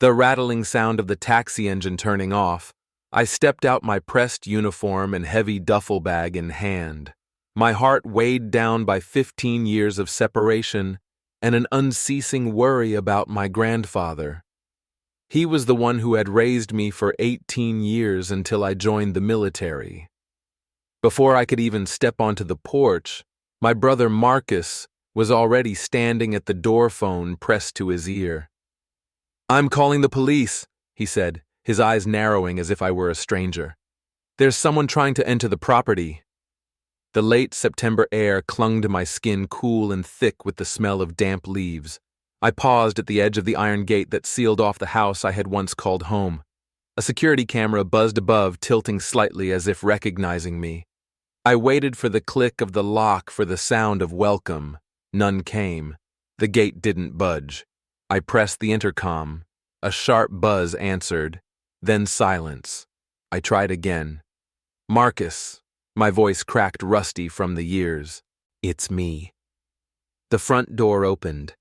The rattling sound of the taxi engine turning off, I stepped out, my pressed uniform and heavy duffel bag in hand, my heart weighed down by 15 years of separation and an unceasing worry about my grandfather. He was the one who had raised me for 18 years until I joined the military. Before I could even step onto the porch, my brother Marcus was already standing at the door phone pressed to his ear. "I'm calling the police," he said, his eyes narrowing as if I were a stranger. "There's someone trying to enter the property." The late September air clung to my skin, cool and thick with the smell of damp leaves. I paused at the edge of the iron gate that sealed off the house I had once called home. A security camera buzzed above, tilting slightly as if recognizing me. I waited for the click of the lock, for the sound of welcome. None came. The gate didn't budge. I pressed the intercom. A sharp buzz answered, then silence. I tried again. "Marcus." My voice cracked rusty from the years. "It's me." The front door opened.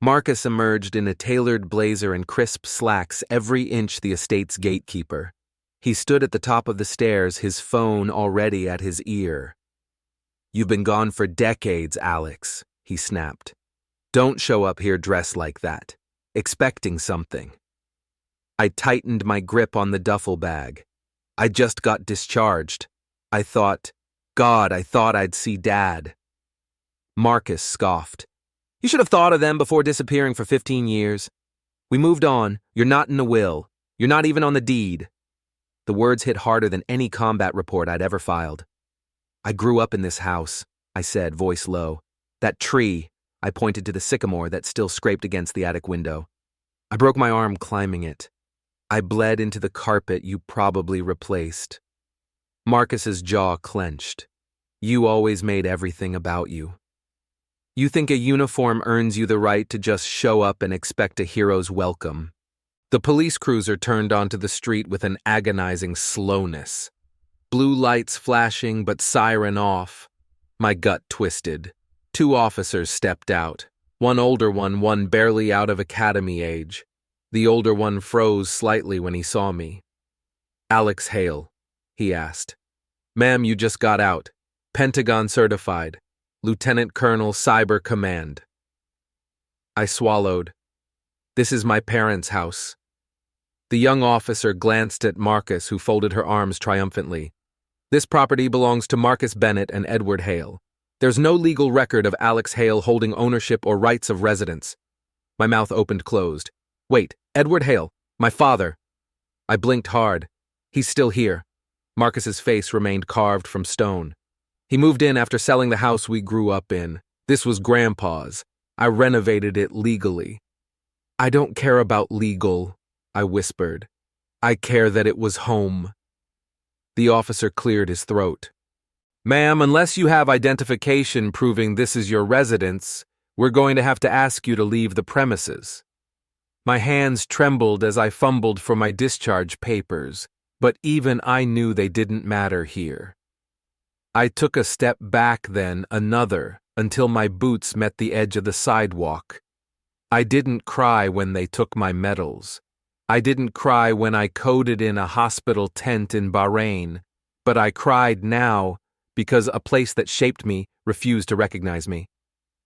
Marcus emerged in a tailored blazer and crisp slacks, every inch the estate's gatekeeper. He stood at the top of the stairs, his phone already at his ear. "You've been gone for decades, Alex," he snapped. "Don't show up here dressed like that, expecting something." I tightened my grip on the duffel bag. I just got discharged. I thought I'd see Dad. Marcus scoffed. "You should have thought of them before disappearing for 15 years. We moved on. You're not in the will. You're not even on the deed." The words hit harder than any combat report I'd ever filed. "I grew up in this house," I said, voice low. "That tree," I pointed to the sycamore that still scraped against the attic window. "I broke my arm climbing it. I bled into the carpet you probably replaced." Marcus's jaw clenched. "You always made everything about you. You think a uniform earns you the right to just show up and expect a hero's welcome." The police cruiser turned onto the street with an agonizing slowness. Blue lights flashing but siren off. My gut twisted. 2 officers stepped out. One older one barely out of academy age. The older one froze slightly when he saw me. "Alex Hale," he asked. "Ma'am, you just got out. Pentagon certified. Lieutenant Colonel Cyber Command." I swallowed. "This is my parents' house." The young officer glanced at Marcus, who folded her arms triumphantly. "This property belongs to Marcus Bennett and Edward Hale. There's no legal record of Alex Hale holding ownership or rights of residence." My mouth opened closed. "Wait, Edward Hale, my father." I blinked hard. "He's still here." Marcus's face remained carved from stone. "He moved in after selling the house we grew up in. This was Grandpa's. I renovated it legally." "I don't care about legal," I whispered. "I care that it was home." The officer cleared his throat. "Ma'am, unless you have identification proving this is your residence, we're going to have to ask you to leave the premises." My hands trembled as I fumbled for my discharge papers, but even I knew they didn't matter here. I took a step back, then another, until my boots met the edge of the sidewalk. I didn't cry when they took my medals. I didn't cry when I coded in a hospital tent in Bahrain, but I cried now because a place that shaped me refused to recognize me.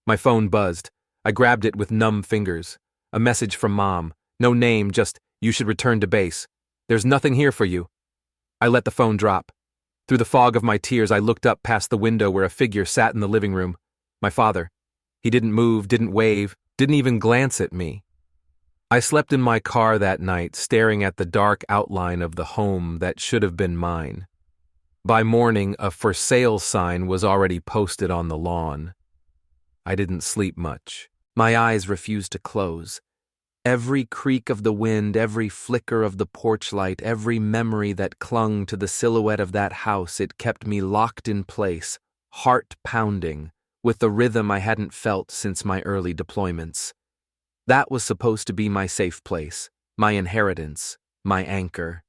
My phone buzzed. I grabbed it with numb fingers. A message from Mom. No name, just, "You should return to base. There's nothing here for you." I let the phone drop. Through the fog of my tears, I looked up past the window where a figure sat in the living room. My father. He didn't move, didn't wave, didn't even glance at me. I slept in my car that night, staring at the dark outline of the home that should have been mine. By morning, a "for sale" sign was already posted on the lawn. I didn't sleep much. My eyes refused to close. Every creak of the wind, every flicker of the porch light, every memory that clung to the silhouette of that house, it kept me locked in place, heart pounding, with the rhythm I hadn't felt since my early deployments. That was supposed to be my safe place, my inheritance, my anchor.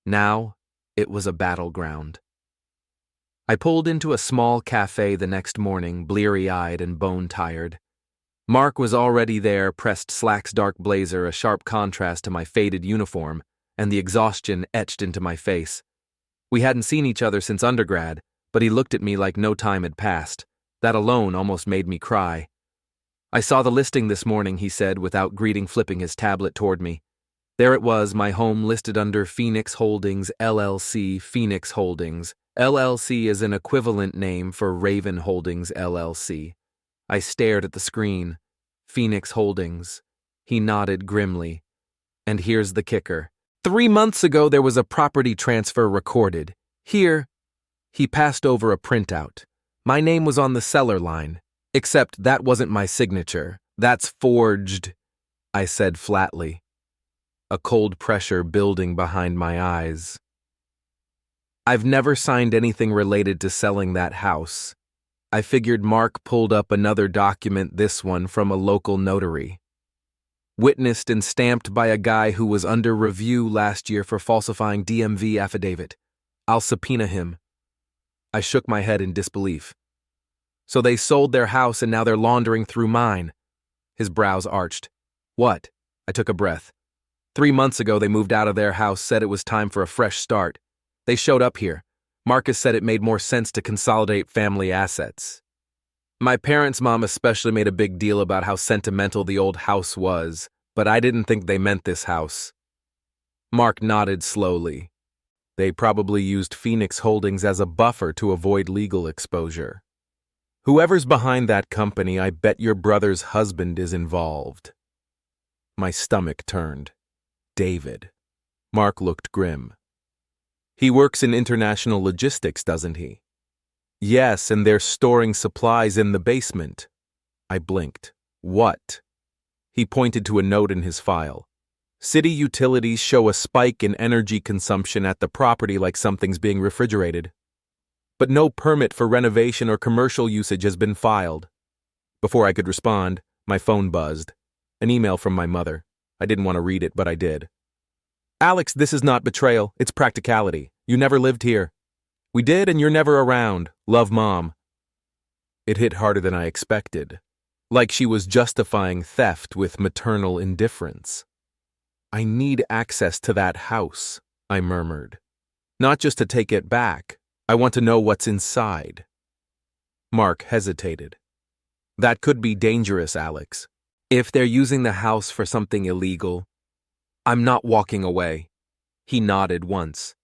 Now, it was a battleground. I pulled into a small cafe the next morning, bleary-eyed and bone-tired. Mark was already there, pressed slacks dark blazer, a sharp contrast to my faded uniform, and the exhaustion etched into my face. We hadn't seen each other since undergrad, but he looked at me like no time had passed. That alone almost made me cry. "I saw the listing this morning," he said, without greeting, flipping his tablet toward me. There it was, my home listed under Phoenix Holdings, LLC. Phoenix Holdings. LLC is an equivalent name for Raven Holdings, LLC. I stared at the screen. Phoenix Holdings. He nodded grimly. And here's the kicker. 3 months ago there was a property transfer recorded. Here, he passed over a printout. My name was on the seller line. Except that wasn't my signature. That's forged, I said flatly. A cold pressure building behind my eyes. I've never signed anything related to selling that house. I figured Mark pulled up another document, this one from a local notary. Witnessed and stamped by a guy who was under review last year for falsifying DMV affidavit. I'll subpoena him. I shook my head in disbelief. So they sold their house and now they're laundering through mine. His brows arched. What? I took a breath. 3 months ago they moved out of their house, said it was time for a fresh start. They showed up here. Marcus said it made more sense to consolidate family assets. My parents' mom especially made a big deal about how sentimental the old house was, but I didn't think they meant this house. Mark nodded slowly. They probably used Phoenix Holdings as a buffer to avoid legal exposure. Whoever's behind that company, I bet your brother's husband is involved. My stomach turned. David. Mark looked grim. He works in international logistics, doesn't he? Yes, and they're storing supplies in the basement. I blinked. What? He pointed to a note in his file. City utilities show a spike in energy consumption at the property like something's being refrigerated. But no permit for renovation or commercial usage has been filed. Before I could respond, my phone buzzed. An email from my mother. I didn't want to read it, but I did. Alex, this is not betrayal, it's practicality. You never lived here. We did, and you're never around. Love, Mom. It hit harder than I expected. Like she was justifying theft with maternal indifference. I need access to that house, I murmured. Not just to take it back. I want to know what's inside. Mark hesitated. That could be dangerous, Alex. If they're using the house for something illegal, I'm not walking away. He nodded once.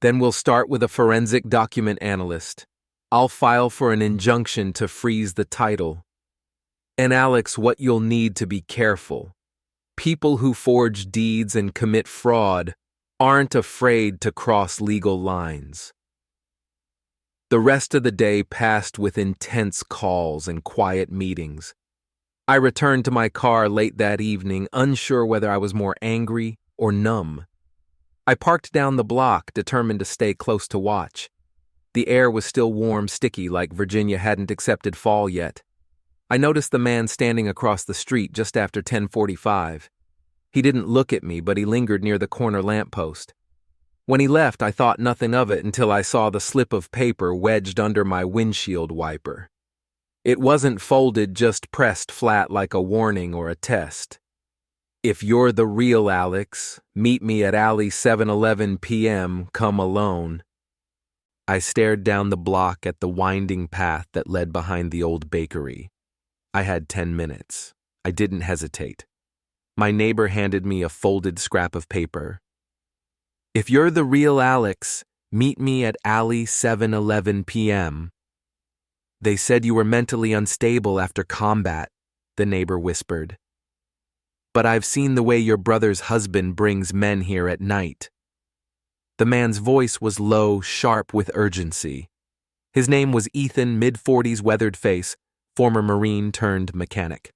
Then we'll start with a forensic document analyst. I'll file for an injunction to freeze the title. And Alex, what you'll need to be careful. People who forge deeds and commit fraud aren't afraid to cross legal lines. The rest of the day passed with intense calls and quiet meetings. I returned to my car late that evening, unsure whether I was more angry or numb. I parked down the block, determined to stay close to watch. The air was still warm, sticky, like Virginia hadn't accepted fall yet. I noticed the man standing across the street just after 10:45. He didn't look at me, but he lingered near the corner lamppost. When he left, I thought nothing of it until I saw the slip of paper wedged under my windshield wiper. It wasn't folded, just pressed flat like a warning or a test. If you're the real Alex, meet me at Alley 7:11 p.m., come alone. I stared down the block at the winding path that led behind the old bakery. I had 10 minutes. I didn't hesitate. My neighbor handed me a folded scrap of paper. If you're the real Alex, meet me at Alley 7:11 p.m. They said you were mentally unstable after combat, the neighbor whispered. But I've seen the way your brother's husband brings men here at night. The man's voice was low, sharp with urgency. His name was Ethan, mid-40s, weathered face, former Marine turned mechanic.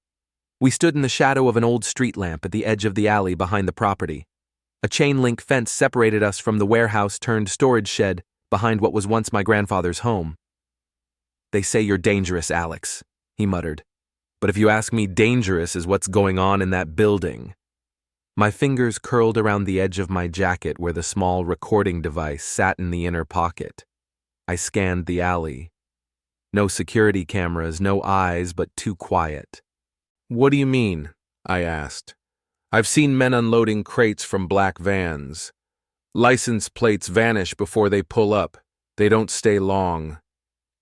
We stood in the shadow of an old street lamp at the edge of the alley behind the property. A chain-link fence separated us from the warehouse turned storage shed behind what was once my grandfather's home. They say you're dangerous, Alex, he muttered. But if you ask me, dangerous is what's going on in that building. My fingers curled around the edge of my jacket where the small recording device sat in the inner pocket. I scanned the alley. No security cameras, no eyes, but too quiet. What do you mean? I asked. I've seen men unloading crates from black vans. License plates vanish before they pull up. They don't stay long.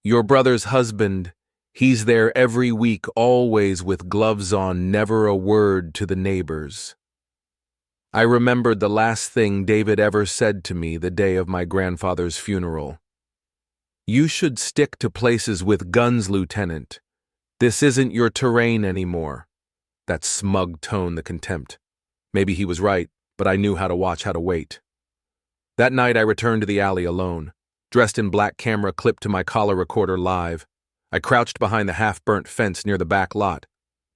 Your brother's husband, he's there every week, always with gloves on, never a word to the neighbors. I remembered the last thing David ever said to me the day of my grandfather's funeral. You should stick to places with guns, Lieutenant. This isn't your terrain anymore. That smug tone, the contempt. Maybe he was right, but I knew how to wait. That night I returned to the alley alone, dressed in black camera clipped to my collar recorder live. I crouched behind the half-burnt fence near the back lot.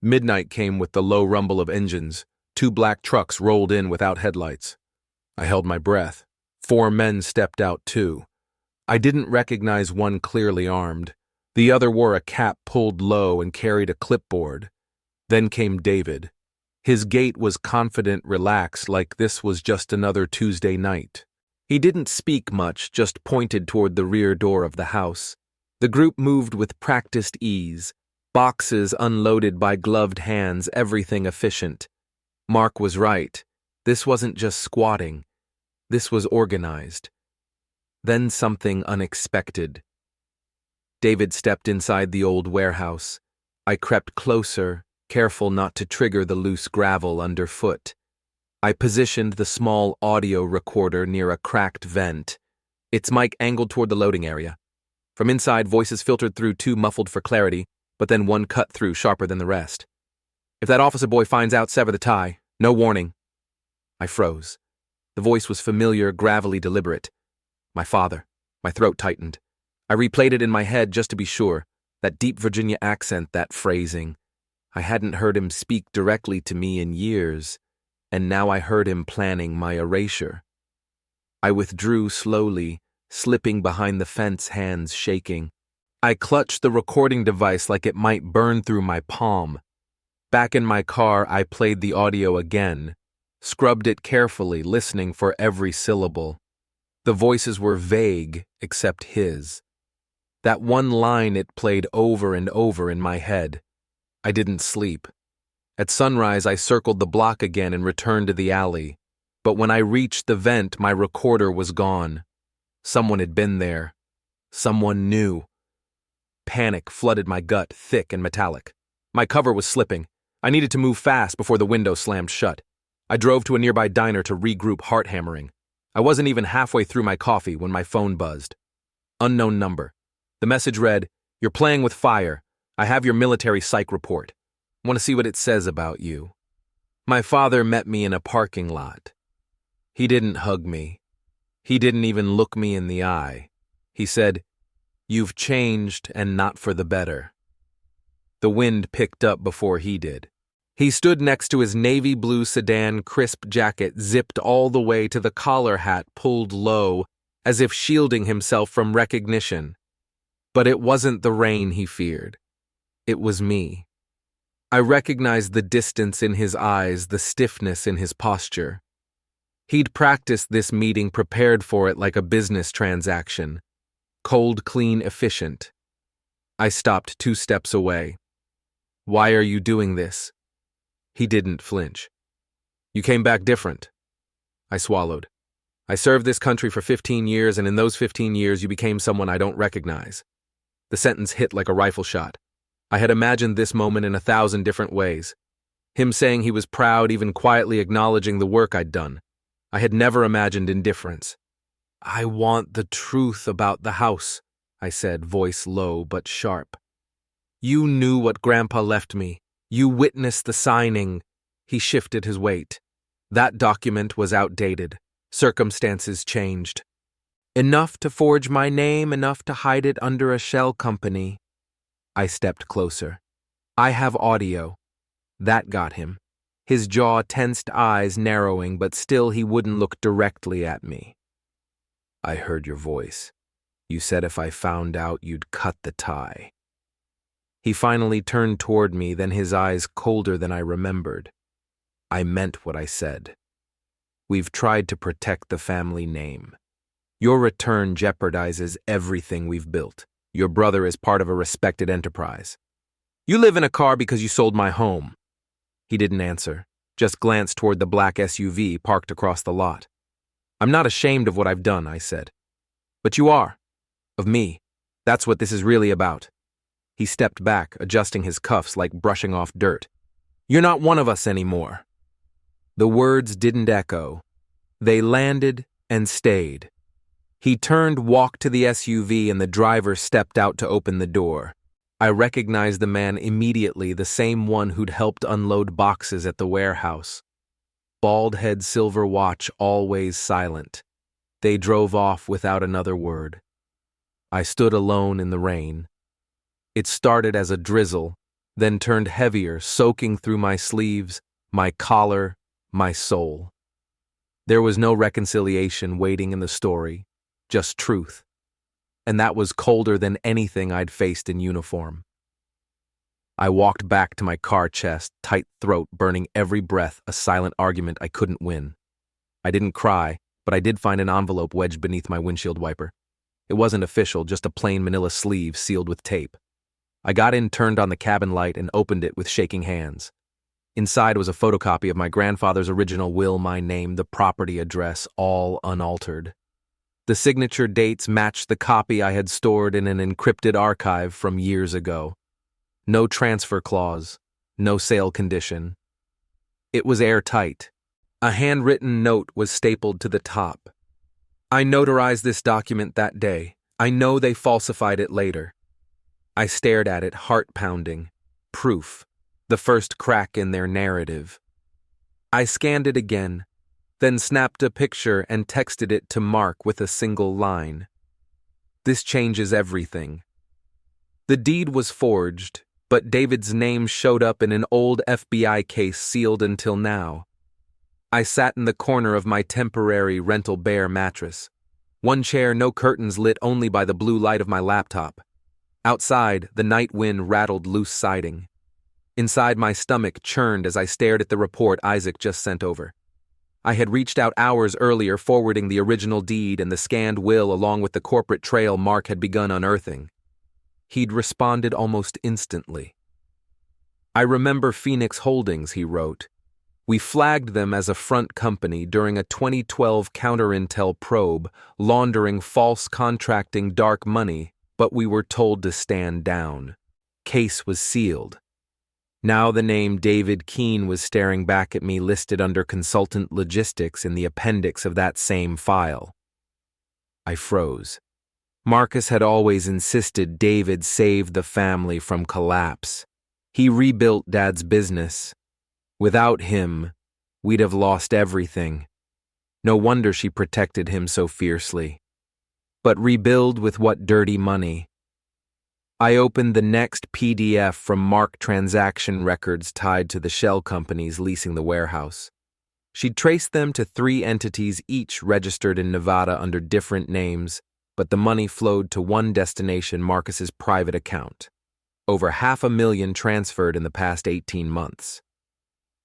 Midnight came with the low rumble of engines. 2 black trucks rolled in without headlights. I held my breath. 4 men stepped out too. I didn't recognize one clearly armed. The other wore a cap pulled low and carried a clipboard. Then came David. His gait was confident, relaxed, like this was just another Tuesday night. He didn't speak much, just pointed toward the rear door of the house. The group moved with practiced ease, boxes unloaded by gloved hands, everything efficient. Mark was right. This wasn't just squatting. This was organized. Then something unexpected. David stepped inside the old warehouse. I crept closer, careful not to trigger the loose gravel underfoot. I positioned the small audio recorder near a cracked vent, its mic angled toward the loading area. From inside, voices filtered through, 2 muffled for clarity, but then one cut through sharper than the rest. If that officer boy finds out, sever the tie. No warning. I froze. The voice was familiar, gravelly, deliberate. My father. My throat tightened. I replayed it in my head just to be sure. That deep Virginia accent, that phrasing. I hadn't heard him speak directly to me in years, and now I heard him planning my erasure. I withdrew slowly, slipping behind the fence, hands shaking. I clutched the recording device like it might burn through my palm. Back in my car, I played the audio again, scrubbed it carefully, listening for every syllable. The voices were vague, except his. That one line it played over and over in my head. I didn't sleep. At sunrise, I circled the block again and returned to the alley. But when I reached the vent, my recorder was gone. Someone had been there. Someone new. Panic flooded my gut, thick and metallic. My cover was slipping. I needed to move fast before the window slammed shut. I drove to a nearby diner to regroup, heart hammering. I wasn't even halfway through my coffee when my phone buzzed. Unknown number. The message read, "You're playing with fire. I have your military psych report. Want to see what it says about you." My father met me in a parking lot. He didn't hug me. He didn't even look me in the eye. He said, "You've changed and not for the better." The wind picked up before he did. He stood next to his navy blue sedan crisp jacket zipped all the way to the collar hat pulled low, as if shielding himself from recognition. But it wasn't the rain he feared. It was me. I recognized the distance in his eyes, the stiffness in his posture. He'd practiced this meeting, prepared for it like a business transaction. Cold, clean, efficient. I stopped 2 steps away. "Why are you doing this?" He didn't flinch. "You came back different." I swallowed. "I served this country for 15 years, and in those 15 years you became someone I don't recognize." The sentence hit like a rifle shot. I had imagined this moment in 1,000 different ways. Him saying he was proud, even quietly acknowledging the work I'd done. I had never imagined indifference. "I want the truth about the house," I said, voice low but sharp. "You knew what Grandpa left me. You witnessed the signing." He shifted his weight. "That document was outdated. Circumstances changed. Enough to forge my name, enough to hide it under a shell company." I stepped closer. "I have audio." That got him. His jaw tensed, eyes narrowing, but still he wouldn't look directly at me. "I heard your voice. You said if I found out, you'd cut the tie." He finally turned toward me, then his eyes colder than I remembered. "I meant what I said. We've tried to protect the family name. Your return jeopardizes everything we've built. Your brother is part of a respected enterprise. You live in a car because you sold my home. He didn't answer, just glanced toward the black SUV parked across the lot. I'm not ashamed of what I've done, I said. But you are. Of me. That's what this is really about. He stepped back, adjusting his cuffs like brushing off dirt. You're not one of us anymore. The words didn't echo. They landed and stayed. He turned, walked to the SUV, and the driver stepped out to open the door. I recognized the man immediately, the same one who'd helped unload boxes at the warehouse. Bald head, silver watch, always silent. They drove off without another word. I stood alone in the rain. It started as a drizzle, then turned heavier, soaking through my sleeves, my collar, my soul. There was no reconciliation waiting in the story, just truth. And that was colder than anything I'd faced in uniform. I walked back to my car, chest, tight throat, burning every breath, a silent argument I couldn't win. I didn't cry, but I did find an envelope wedged beneath my windshield wiper. It wasn't official, just a plain manila sleeve sealed with tape. I got in, turned on the cabin light, and opened it with shaking hands. Inside was a photocopy of my grandfather's original will, my name, the property address, all unaltered. The signature dates matched the copy I had stored in an encrypted archive from years ago. No transfer clause, no sale condition. It was airtight. A handwritten note was stapled to the top. I notarized this document that day. I know they falsified it later. I stared at it, heart pounding. Proof. The first crack in their narrative. I scanned it again, then snapped a picture and texted it to Mark with a single line. This changes everything. The deed was forged, but David's name showed up in an old FBI case sealed until now. I sat in the corner of my temporary rental bare mattress. One chair, no curtains, lit only by the blue light of my laptop. Outside, the night wind rattled loose siding. Inside, my stomach churned as I stared at the report Isaac just sent over. I had reached out hours earlier, forwarding the original deed and the scanned will along with the corporate trail Mark had begun unearthing. He'd responded almost instantly. I remember Phoenix Holdings, he wrote. We flagged them as a front company during a 2012 counter-intel probe, laundering false contracting dark money, but we were told to stand down. Case was sealed. Now the name David Keene was staring back at me, listed under consultant logistics in the appendix of that same file. I froze. Marcus had always insisted David saved the family from collapse. He rebuilt Dad's business. Without him, we'd have lost everything. No wonder she protected him so fiercely. But rebuild with what dirty money? I opened the next PDF from Mark transaction records tied to the shell companies leasing the warehouse. She'd traced them to 3 entities, each registered in Nevada under different names, but the money flowed to one destination, Marcus's private account. Over $500,000 transferred in the past 18 months.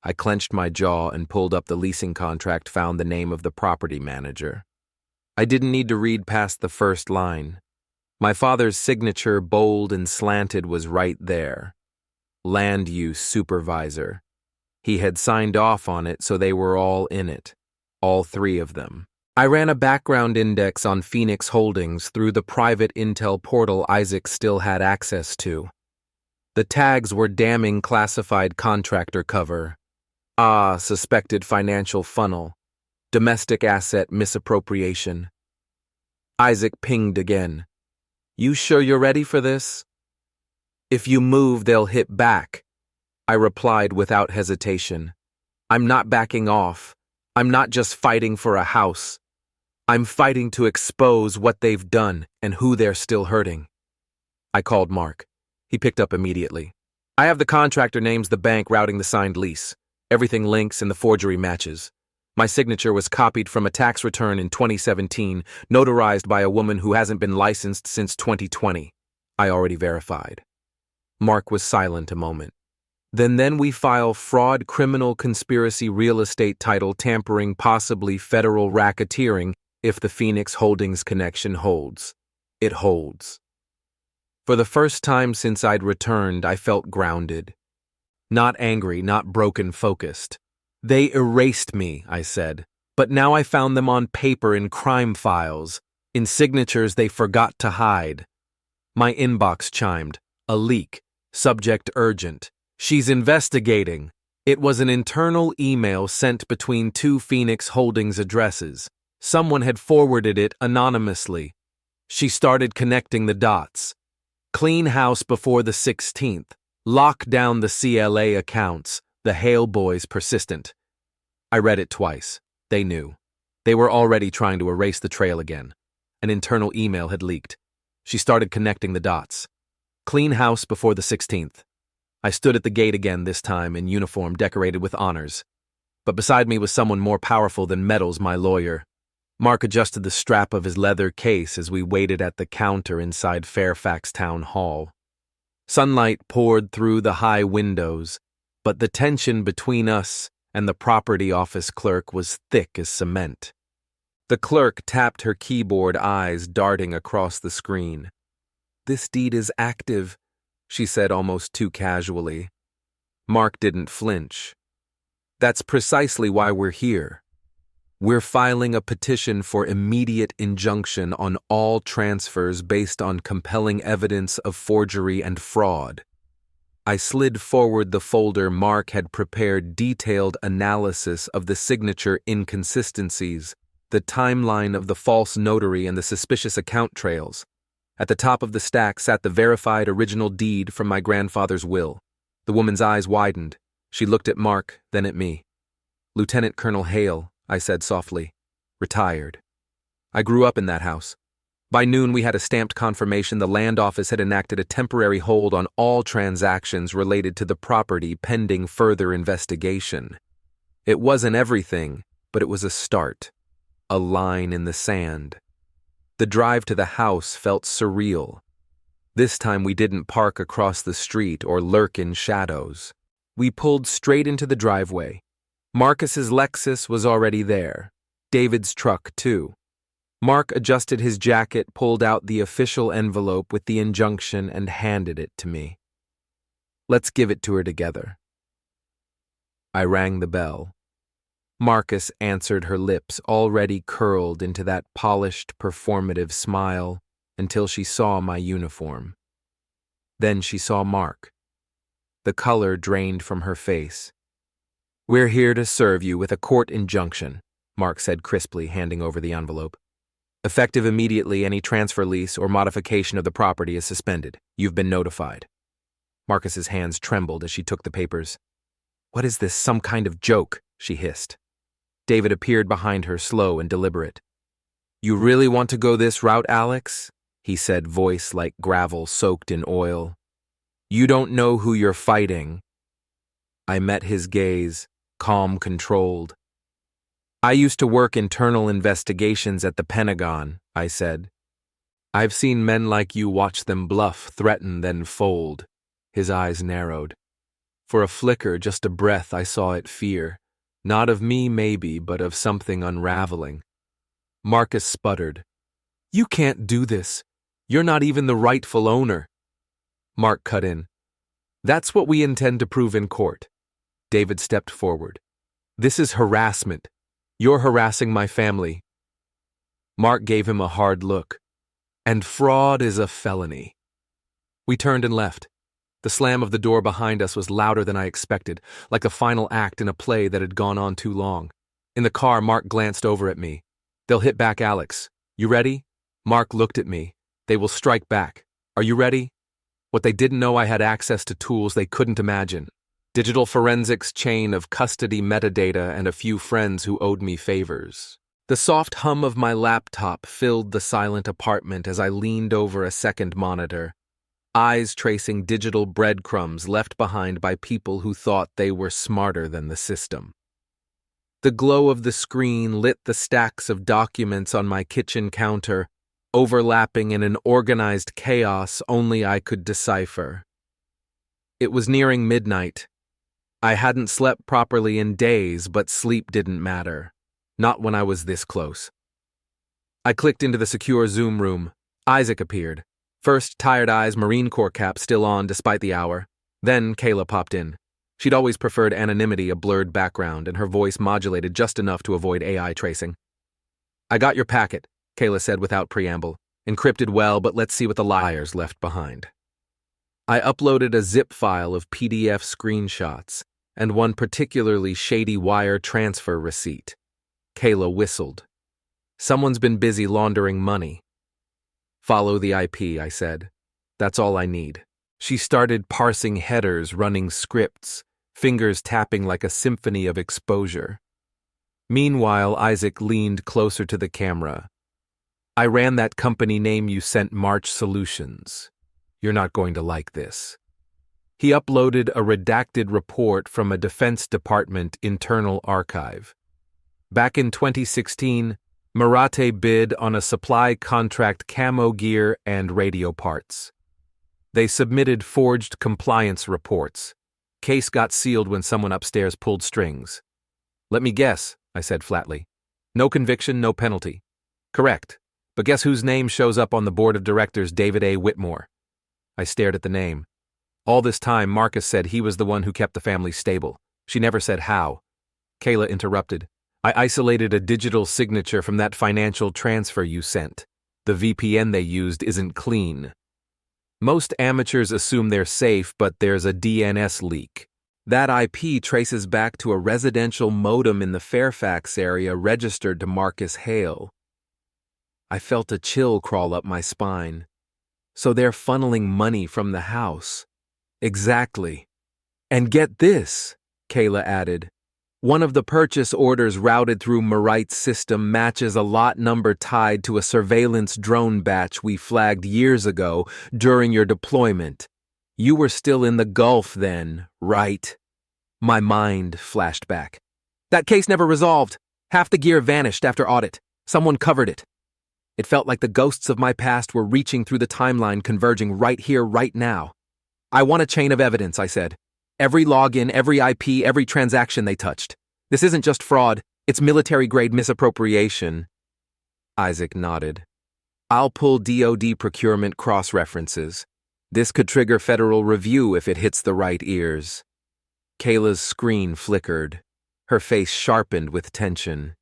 I clenched my jaw and pulled up the leasing contract, found the name of the property manager. I didn't need to read past the first line. My father's signature, bold and slanted, was right there. Land use supervisor. He had signed off on it, so they were all in it. All 3 of them. I ran a background index on Phoenix Holdings through the private intel portal Isaac still had access to. The tags were damning: classified contractor cover. Suspected financial funnel. Domestic asset misappropriation. Isaac pinged again. You sure you're ready for this? If you move, they'll hit back. I replied without hesitation. I'm not backing off. I'm not just fighting for a house. I'm fighting to expose what they've done and who they're still hurting. I called Mark. He picked up immediately. I have the contractor names, the bank routing the signed lease. Everything links and the forgery matches. My signature was copied from a tax return in 2017, notarized by a woman who hasn't been licensed since 2020. I already verified. Mark was silent a moment. Then we file fraud, criminal conspiracy, real estate title tampering, possibly federal racketeering if the Phoenix Holdings connection holds. It holds. For the first time since I'd returned, I felt grounded. Not angry, not broken focused. They erased me, I said, but now I found them on paper in crime files, in signatures they forgot to hide. My inbox chimed. A leak. Subject urgent. She's investigating. It was an internal email sent between two Phoenix Holdings addresses. Someone had forwarded it anonymously. She started connecting the dots. Clean house before the 16th. Lock down the CLA accounts. The Hale boys persistent. I read it twice. They knew. They were already trying to erase the trail again. An internal email had leaked. She started connecting the dots. Clean house before the 16th. I stood at the gate again, this time in uniform decorated with honors. But beside me was someone more powerful than Meadows, my lawyer. Mark adjusted the strap of his leather case as we waited at the counter inside Fairfax Town Hall. Sunlight poured through the high windows, but the tension between us and the property office clerk was thick as cement. The clerk tapped her keyboard, eyes darting across the screen. "This deed is active," she said almost too casually. Mark didn't flinch. "That's precisely why we're here. We're filing a petition for immediate injunction on all transfers based on compelling evidence of forgery and fraud." I slid forward the folder. Mark had prepared detailed analysis of the signature inconsistencies, the timeline of the false notary and the suspicious account trails. At the top of the stack sat the verified original deed from my grandfather's will. The woman's eyes widened. She looked at Mark, then at me. "Lieutenant Colonel Hale," I said softly. "Retired. I grew up in that house. By noon we had a stamped confirmation the land office had enacted a temporary hold on all transactions related to the property pending further investigation. It wasn't everything, but it was a start. A line in the sand. The drive to the house felt surreal. This time we didn't park across the street or lurk in shadows. We pulled straight into the driveway. Marcus's Lexus was already there. David's truck, too. Mark adjusted his jacket, pulled out the official envelope with the injunction, and handed it to me. "Let's give it to her together." I rang the bell. Marcus answered, her lips already curled into that polished, performative smile until she saw my uniform. Then she saw Mark. The color drained from her face. "We're here to serve you with a court injunction," Mark said crisply, handing over the envelope. "Effective immediately, any transfer, lease, or modification of the property is suspended. You've been notified." Marcus's hands trembled as she took the papers. "What is this, some kind of joke?" she hissed. David appeared behind her, slow and deliberate. "You really want to go this route, Alex?" he said, voice like gravel soaked in oil. "You don't know who you're fighting." I met his gaze, calm, controlled. "I used to work internal investigations at the Pentagon," I said. "I've seen men like you watch them bluff, threaten, then fold." His eyes narrowed. For a flicker, just a breath, I saw it fear. Not of me, maybe, but of something unraveling. Marcus sputtered. "You can't do this. You're not even the rightful owner." Mark cut in. "That's what we intend to prove in court." David stepped forward. "This is harassment. You're harassing my family." Mark gave him a hard look. "And fraud is a felony." We turned and left. The slam of the door behind us was louder than I expected, like the final act in a play that had gone on too long. In the car, Mark glanced over at me. "They'll hit back, Alex. You ready?" Mark looked at me. "They will strike back. Are you ready?" What they didn't know, I had access to tools they couldn't imagine. Digital forensics, chain of custody metadata, and a few friends who owed me favors. The soft hum of my laptop filled the silent apartment as I leaned over a second monitor, eyes tracing digital breadcrumbs left behind by people who thought they were smarter than the system. The glow of the screen lit the stacks of documents on my kitchen counter, overlapping in an organized chaos only I could decipher. It was nearing midnight. I hadn't slept properly in days, but sleep didn't matter. Not when I was this close. I clicked into the secure Zoom room. Isaac appeared. First, tired eyes, Marine Corps cap still on despite the hour. Then Kayla popped in. She'd always preferred anonymity, a blurred background, and her voice modulated just enough to avoid AI tracing. "I got your packet," Kayla said without preamble. "Encrypted well, but let's see what the liars left behind." I uploaded a zip file of PDF screenshots and one particularly shady wire transfer receipt. Kayla whistled. "Someone's been busy laundering money." "Follow the IP," I said. "That's all I need." She started parsing headers, running scripts, fingers tapping like a symphony of exposure. Meanwhile, Isaac leaned closer to the camera. "I ran that company name you sent, March Solutions. You're not going to like this." He uploaded a redacted report from a Defense Department internal archive. Back in 2016, Marate bid on a supply contract camo gear and radio parts. They submitted forged compliance reports. Case got sealed when someone upstairs pulled strings. "Let me guess," I said flatly. "No conviction, no penalty." "Correct. But guess whose name shows up on the board of directors, David A. Whitmore?" I stared at the name. All this time, Marcus said he was the one who kept the family stable. She never said how. Kayla interrupted. "I isolated a digital signature from that financial transfer you sent. The VPN they used isn't clean. Most amateurs assume they're safe, but there's a DNS leak. That IP traces back to a residential modem in the Fairfax area registered to Marcus Hale." I felt a chill crawl up my spine. So they're funneling money from the house. Exactly. "And get this," Kayla added. "One of the purchase orders routed through Marite's system matches a lot number tied to a surveillance drone batch we flagged years ago during your deployment. You were still in the Gulf then, right?" My mind flashed back. "That case never resolved. Half the gear vanished after audit. Someone covered it." It felt like the ghosts of my past were reaching through the timeline, converging right here, right now. "I want a chain of evidence," I said. "Every login, every IP, every transaction they touched. This isn't just fraud, it's military-grade misappropriation." Isaac nodded. "I'll pull DoD procurement cross-references. This could trigger federal review if it hits the right ears." Kayla's screen flickered. Her face sharpened with tension.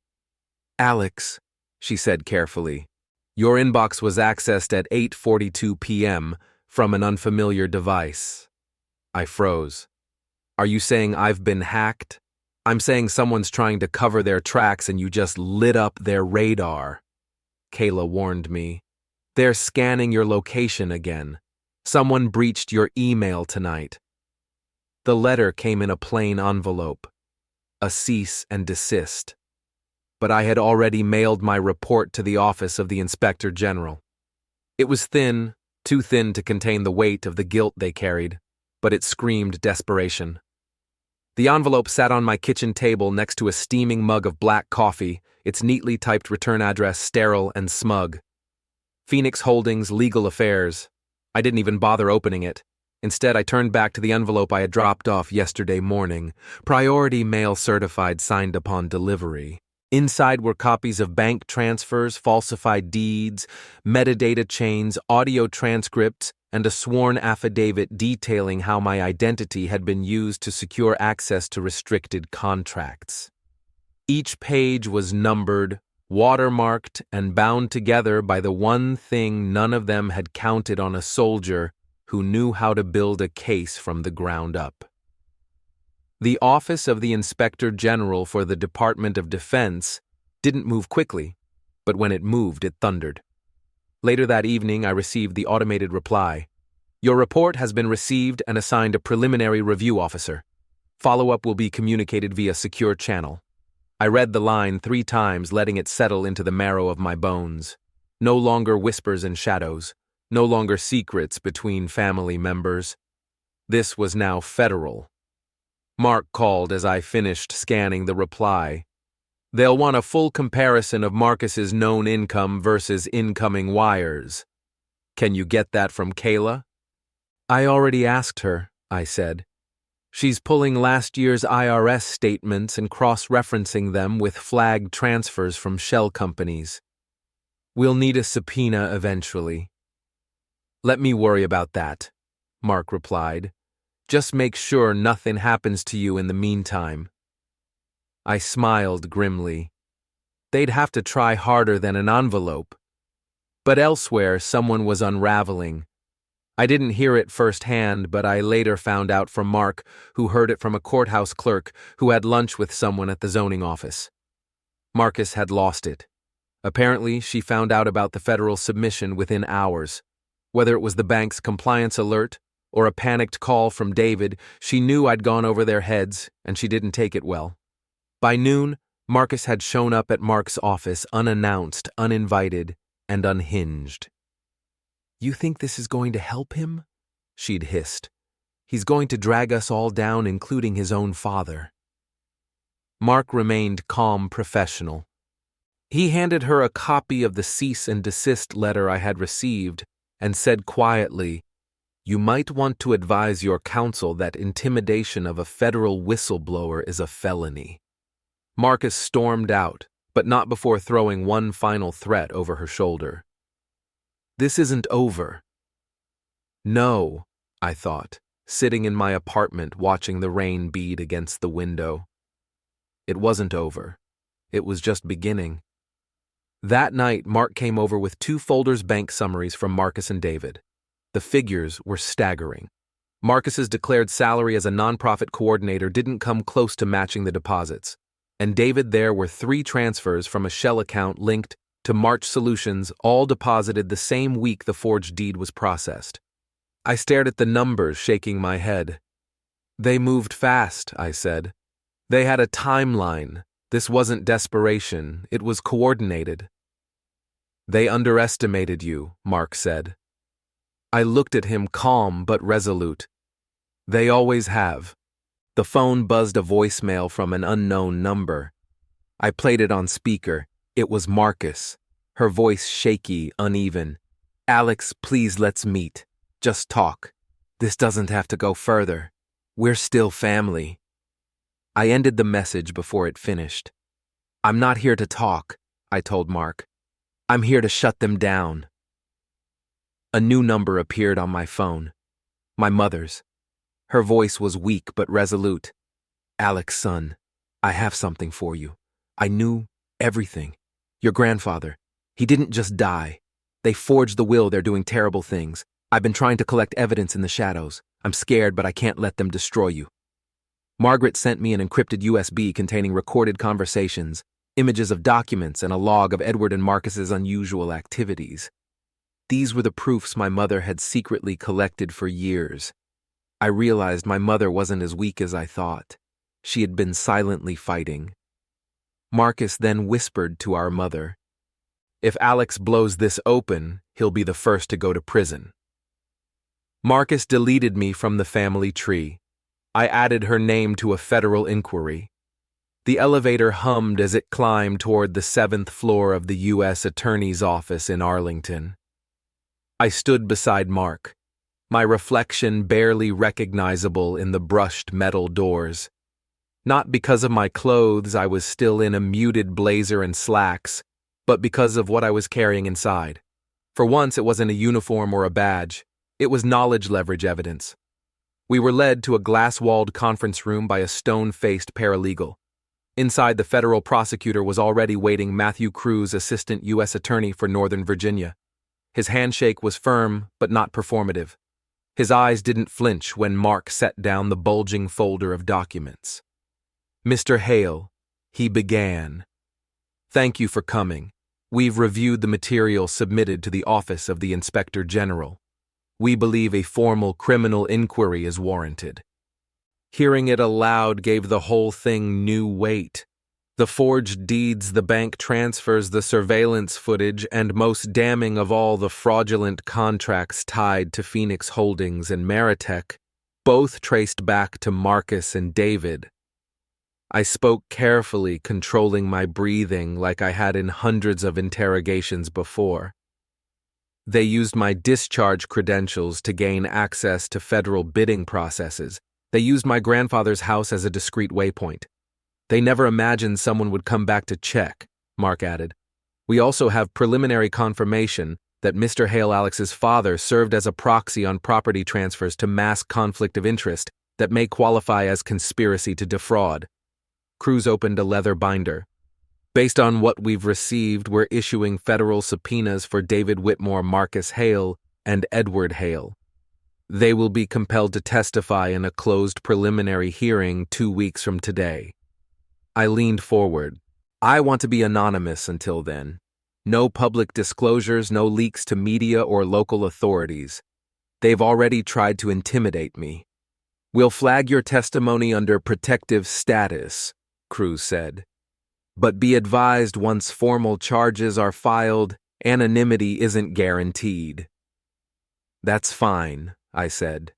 "Alex," she said carefully, "your inbox was accessed at 8:42 p.m. from an unfamiliar device." I froze. "Are you saying I've been hacked?" "I'm saying someone's trying to cover their tracks and you just lit up their radar." Kayla warned me. "They're scanning your location again. Someone breached your email tonight." The letter came in a plain envelope. A cease and desist. But I had already mailed my report to the office of the Inspector General. It was thin, too thin to contain the weight of the guilt they carried, but it screamed desperation. The envelope sat on my kitchen table next to a steaming mug of black coffee, its neatly typed return address sterile and smug. Phoenix Holdings Legal Affairs. I didn't even bother opening it. Instead, I turned back to the envelope I had dropped off yesterday morning. Priority mail certified, signed upon delivery. Inside were copies of bank transfers, falsified deeds, metadata chains, audio transcripts, and a sworn affidavit detailing how my identity had been used to secure access to restricted contracts. Each page was numbered, watermarked, and bound together by the one thing none of them had counted on a soldier who knew how to build a case from the ground up. The Office of the Inspector General for the Department of Defense didn't move quickly, but when it moved, it thundered. Later that evening, I received the automated reply. "Your report has been received and assigned a preliminary review officer. Follow-up will be communicated via secure channel." I read the line 3 times, letting it settle into the marrow of my bones. No longer whispers and shadows. No longer secrets between family members. This was now federal. Mark called as I finished scanning the reply. "They'll want a full comparison of Marcus's known income versus incoming wires. Can you get that from Kayla?" "I already asked her," I said. "She's pulling last year's IRS statements and cross-referencing them with flagged transfers from shell companies. We'll need a subpoena eventually." "Let me worry about that," Mark replied. Just make sure nothing happens to you in the meantime." I smiled grimly. They'd have to try harder than an envelope. But elsewhere, someone was unraveling. I didn't hear it firsthand, but I later found out from Mark, who heard it from a courthouse clerk who had lunch with someone at the zoning office. Marcus had lost it. Apparently, she found out about the federal submission within hours. Whether it was the bank's compliance alert or a panicked call from David, she knew I'd gone over their heads, and she didn't take it well. By noon, Marcus had shown up at Mark's office unannounced, uninvited, and unhinged. "You think this is going to help him?" she'd hissed. "He's going to drag us all down, including his own father." Mark remained calm, professional. He handed her a copy of the cease and desist letter I had received and said quietly, "You might want to advise your counsel that intimidation of a federal whistleblower is a felony." Marcus stormed out, but not before throwing one final threat over her shoulder. "This isn't over." No, I thought, sitting in my apartment watching the rain bead against the window. It wasn't over. It was just beginning. That night, Mark came over with 2 folders bank summaries from Marcus and David. The figures were staggering. Marcus's declared salary as a nonprofit coordinator didn't come close to matching the deposits. And David, there were 3 transfers from a shell account linked to March Solutions, all deposited the same week the forged deed was processed. I stared at the numbers, shaking my head. "They moved fast," I said. "They had a timeline. This wasn't desperation, it was coordinated." "They underestimated you," Mark said. I looked at him, calm but resolute. "They always have." The phone buzzed a voicemail from an unknown number. I played it on speaker. It was Marcus, her voice shaky, uneven. "Alex, please let's meet. Just talk. This doesn't have to go further. We're still family." I ended the message before it finished. "I'm not here to talk," I told Mark. "I'm here to shut them down." A new number appeared on my phone. My mother's. Her voice was weak but resolute. "Alex, son, I have something for you. I knew everything. Your grandfather, he didn't just die. They forged the will, they're doing terrible things. I've been trying to collect evidence in the shadows. I'm scared, but I can't let them destroy you." Margaret sent me an encrypted USB containing recorded conversations, images of documents, and a log of Edward and Marcus's unusual activities. These were the proofs my mother had secretly collected for years. I realized my mother wasn't as weak as I thought. She had been silently fighting. Marcus then whispered to our mother, "If Alex blows this open, he'll be the first to go to prison." Marcus deleted me from the family tree. I added her name to a federal inquiry. The elevator hummed as it climbed toward the 7th floor of the U.S. Attorney's office in Arlington. I stood beside Mark, my reflection barely recognizable in the brushed metal doors. Not because of my clothes, I was still in a muted blazer and slacks, but because of what I was carrying inside. For once, it wasn't a uniform or a badge. It was knowledge leverage evidence. We were led to a glass-walled conference room by a stone-faced paralegal. Inside, the federal prosecutor was already waiting Matthew Cruz, assistant U.S. attorney for Northern Virginia. His handshake was firm, but not performative. His eyes didn't flinch when Mark set down the bulging folder of documents. "Mr. Hale," he began, "thank you for coming. We've reviewed the material submitted to the Office of the Inspector General. We believe a formal criminal inquiry is warranted." Hearing it aloud gave the whole thing new weight. The forged deeds, the bank transfers, the surveillance footage, and most damning of all, the fraudulent contracts tied to Phoenix Holdings and Meritech, both traced back to Marcus and David. I spoke carefully, controlling my breathing like I had in hundreds of interrogations before. They used my discharge credentials to gain access to federal bidding processes. They used my grandfather's house as a discrete waypoint. They never imagined someone would come back to check, Mark added. We also have preliminary confirmation that Mr. Hale Alex's father served as a proxy on property transfers to mask conflict of interest that may qualify as conspiracy to defraud. Cruz opened a leather binder. Based on what we've received, we're issuing federal subpoenas for David Whitmore, Marcus Hale, and Edward Hale. They will be compelled to testify in a closed preliminary hearing 2 weeks from today. I leaned forward. I want to be anonymous until then. No public disclosures, no leaks to media or local authorities. They've already tried to intimidate me. We'll flag your testimony under protective status, Cruz said. But be advised, once formal charges are filed, anonymity isn't guaranteed. That's fine, I said.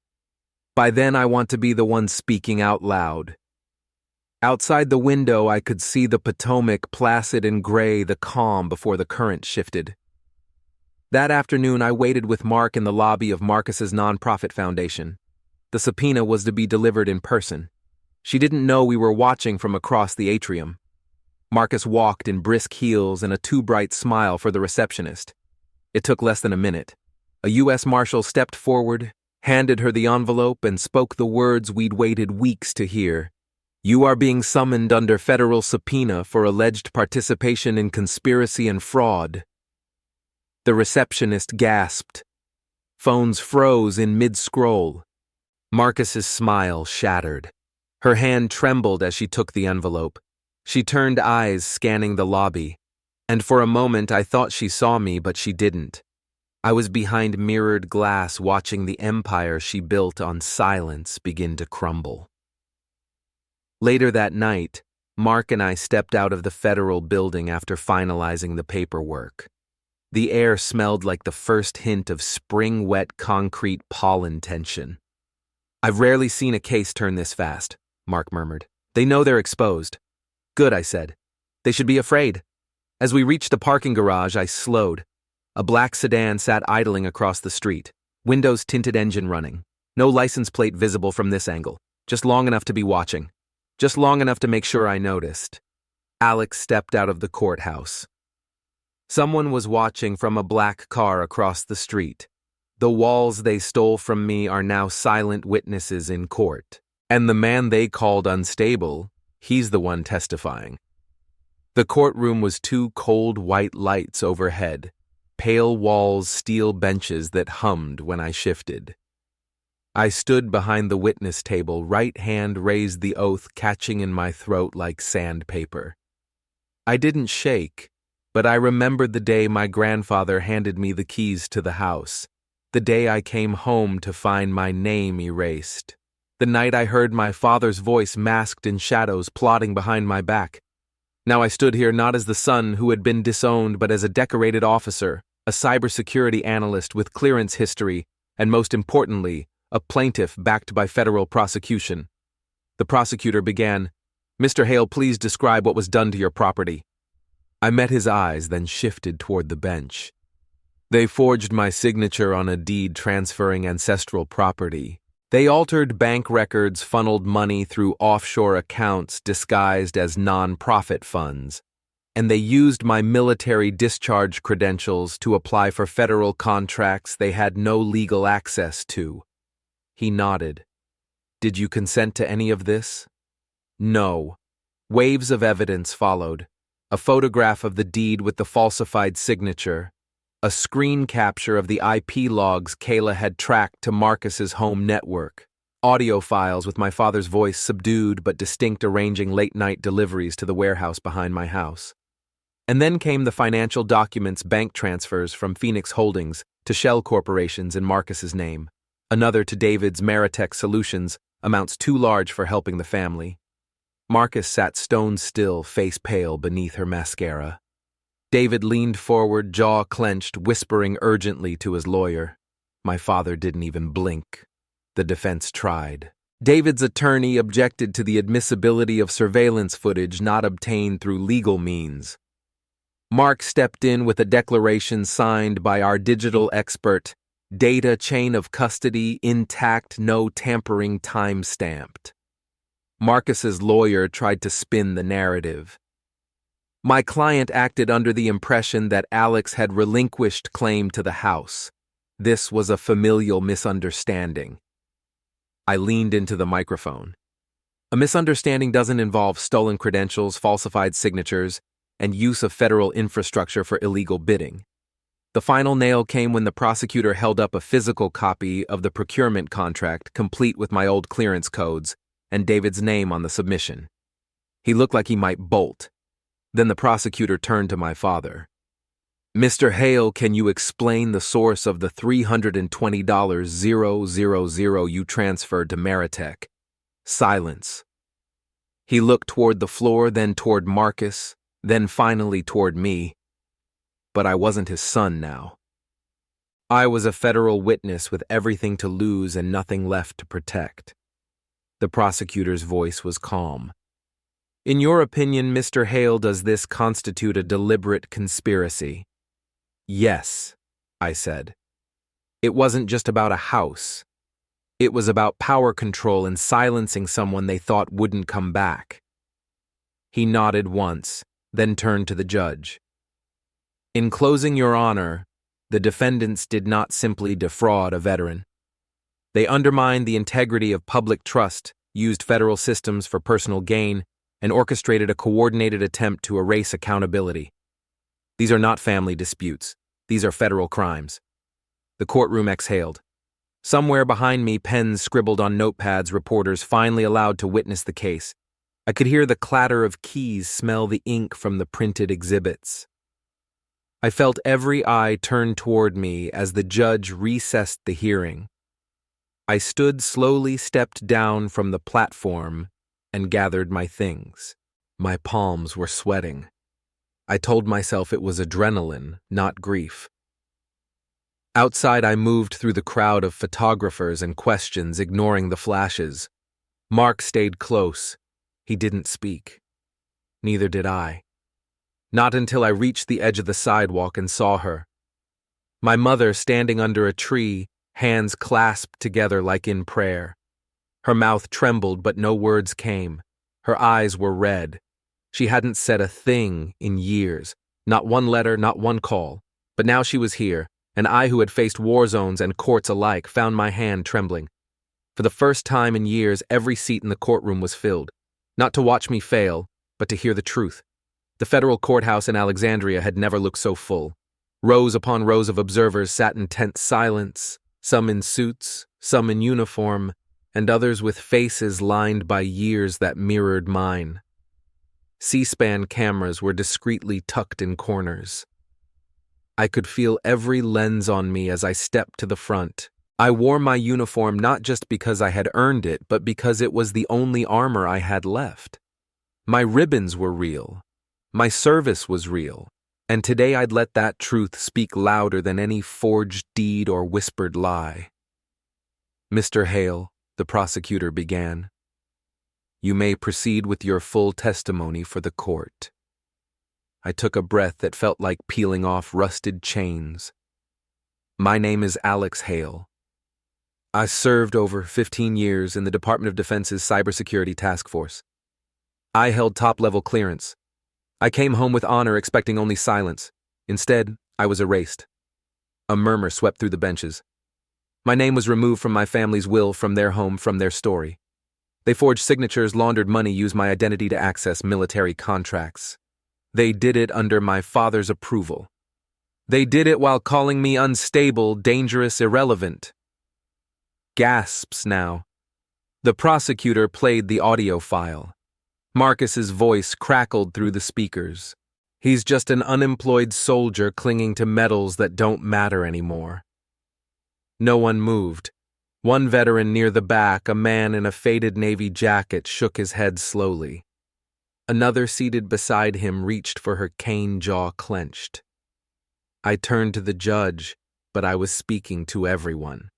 By then I want to be the one speaking out loud. Outside the window I could see the Potomac, placid and gray, the calm before the current shifted. That afternoon I waited with Mark in the lobby of Marcus's nonprofit foundation. The subpoena was to be delivered in person. She didn't know we were watching from across the atrium. Marcus walked in brisk heels and a too-bright smile for the receptionist. It took less than a minute. A U.S. Marshal stepped forward, handed her the envelope, and spoke the words we'd waited weeks to hear. You are being summoned under federal subpoena for alleged participation in conspiracy and fraud. The receptionist gasped. Phones froze in mid-scroll. Marcus's smile shattered. Her hand trembled as she took the envelope. She turned eyes scanning the lobby, and for a moment I thought she saw me, but she didn't. I was behind mirrored glass watching the empire she built on silence begin to crumble. Later that night, Mark and I stepped out of the federal building after finalizing the paperwork. The air smelled like the first hint of spring-wet concrete pollen tension. I've rarely seen a case turn this fast, Mark murmured. They know they're exposed. Good, I said. They should be afraid. As we reached the parking garage, I slowed. A black sedan sat idling across the street, windows tinted, engine running. No license plate visible from this angle, just long enough to be watching. Just long enough to make sure I noticed. Alex stepped out of the courthouse. Someone was watching from a black car across the street. The walls they stole from me are now silent witnesses in court. And the man they called unstable, he's the one testifying. The courtroom was two cold white lights overhead, pale walls, steel benches that hummed when I shifted. I stood behind the witness table, right hand raised, the oath catching in my throat like sandpaper. I didn't shake, but I remembered the day my grandfather handed me the keys to the house, the day I came home to find my name erased, the night I heard my father's voice masked in shadows plotting behind my back. Now I stood here not as the son who had been disowned, but as a decorated officer, a cybersecurity analyst with clearance history, and most importantly, a plaintiff backed by federal prosecution. The prosecutor began, "Mr. Hale, please describe what was done to your property." I met his eyes, then shifted toward the bench. They forged my signature on a deed transferring ancestral property. They altered bank records, funneled money through offshore accounts disguised as non-profit funds, and they used my military discharge credentials to apply for federal contracts they had no legal access to. He nodded. Did you consent to any of this? No. Waves of evidence followed. A photograph of the deed with the falsified signature. A screen capture of the IP logs Kayla had tracked to Marcus's home network. Audio files with my father's voice subdued but distinct, arranging late-night deliveries to the warehouse behind my house. And then came the financial documents, bank transfers from Phoenix Holdings to shell corporations in Marcus's name. Another to David's Meritech Solutions, amounts too large for helping the family. Marcus sat stone still, face pale beneath her mascara. David leaned forward, jaw clenched, whispering urgently to his lawyer. My father didn't even blink. The defense tried. David's attorney objected to the admissibility of surveillance footage not obtained through legal means. Mark stepped in with a declaration signed by our digital expert, data chain of custody intact, no tampering, time-stamped. Marcus's lawyer tried to spin the narrative. My client acted under the impression that Alex had relinquished claim to the house. This was a familial misunderstanding. I leaned into the microphone. A misunderstanding doesn't involve stolen credentials, falsified signatures, and use of federal infrastructure for illegal bidding. The final nail came when the prosecutor held up a physical copy of the procurement contract, complete with my old clearance codes, and David's name on the submission. He looked like he might bolt. Then the prosecutor turned to my father. "Mr. Hale, can you explain the source of the $320,000 you transferred to Meritech?" Silence. He looked toward the floor, then toward Marcus, then finally toward me. But I wasn't his son now. I was a federal witness with everything to lose and nothing left to protect. The prosecutor's voice was calm. "In your opinion, Mr. Hale, does this constitute a deliberate conspiracy?" "Yes," I said. "It wasn't just about a house. It was about power control and silencing someone they thought wouldn't come back." He nodded once, then turned to the judge. "In closing, Your Honor, the defendants did not simply defraud a veteran. They undermined the integrity of public trust, used federal systems for personal gain, and orchestrated a coordinated attempt to erase accountability. These are not family disputes. These are federal crimes." The courtroom exhaled. Somewhere behind me, pens scribbled on notepads, reporters finally allowed to witness the case. I could hear the clatter of keys, smell the ink from the printed exhibits. I felt every eye turn toward me as the judge recessed the hearing. I slowly stepped down from the platform and gathered my things. My palms were sweating. I told myself it was adrenaline, not grief. Outside, I moved through the crowd of photographers and questions, ignoring the flashes. Mark stayed close. He didn't speak. Neither did I. Not until I reached the edge of the sidewalk and saw her. My mother standing under a tree, hands clasped together like in prayer. Her mouth trembled, but no words came. Her eyes were red. She hadn't said a thing in years. Not one letter, not one call. But now she was here, and I, who had faced war zones and courts alike, found my hand trembling. For the first time in years, every seat in the courtroom was filled. Not to watch me fail, but to hear the truth. The federal courthouse in Alexandria had never looked so full. Rows upon rows of observers sat in tense silence, some in suits, some in uniform, and others with faces lined by years that mirrored mine. C-SPAN cameras were discreetly tucked in corners. I could feel every lens on me as I stepped to the front. I wore my uniform not just because I had earned it, but because it was the only armor I had left. My ribbons were real. My service was real. And today I'd let that truth speak louder than any forged deed or whispered lie. "Mr. Hale," the prosecutor began, "you may proceed with your full testimony for the court." I took a breath that felt like peeling off rusted chains. "My name is Alex Hale. I served over 15 years in the Department of Defense's Cybersecurity Task Force. I held top-level clearance. I came home with honor expecting only silence. Instead, I was erased." A murmur swept through the benches. My name was removed from my family's will, from their home, from their story. They forged signatures, laundered money, used my identity to access military contracts. They did it under my father's approval. They did it while calling me unstable, dangerous, irrelevant. Gasps now. The prosecutor played the audio file. Marcus's voice crackled through the speakers. "He's just an unemployed soldier clinging to medals that don't matter anymore." No one moved. One veteran near the back, a man in a faded navy jacket, shook his head slowly. Another seated beside him reached for her cane, jaw clenched. I turned to the judge, but I was speaking to everyone.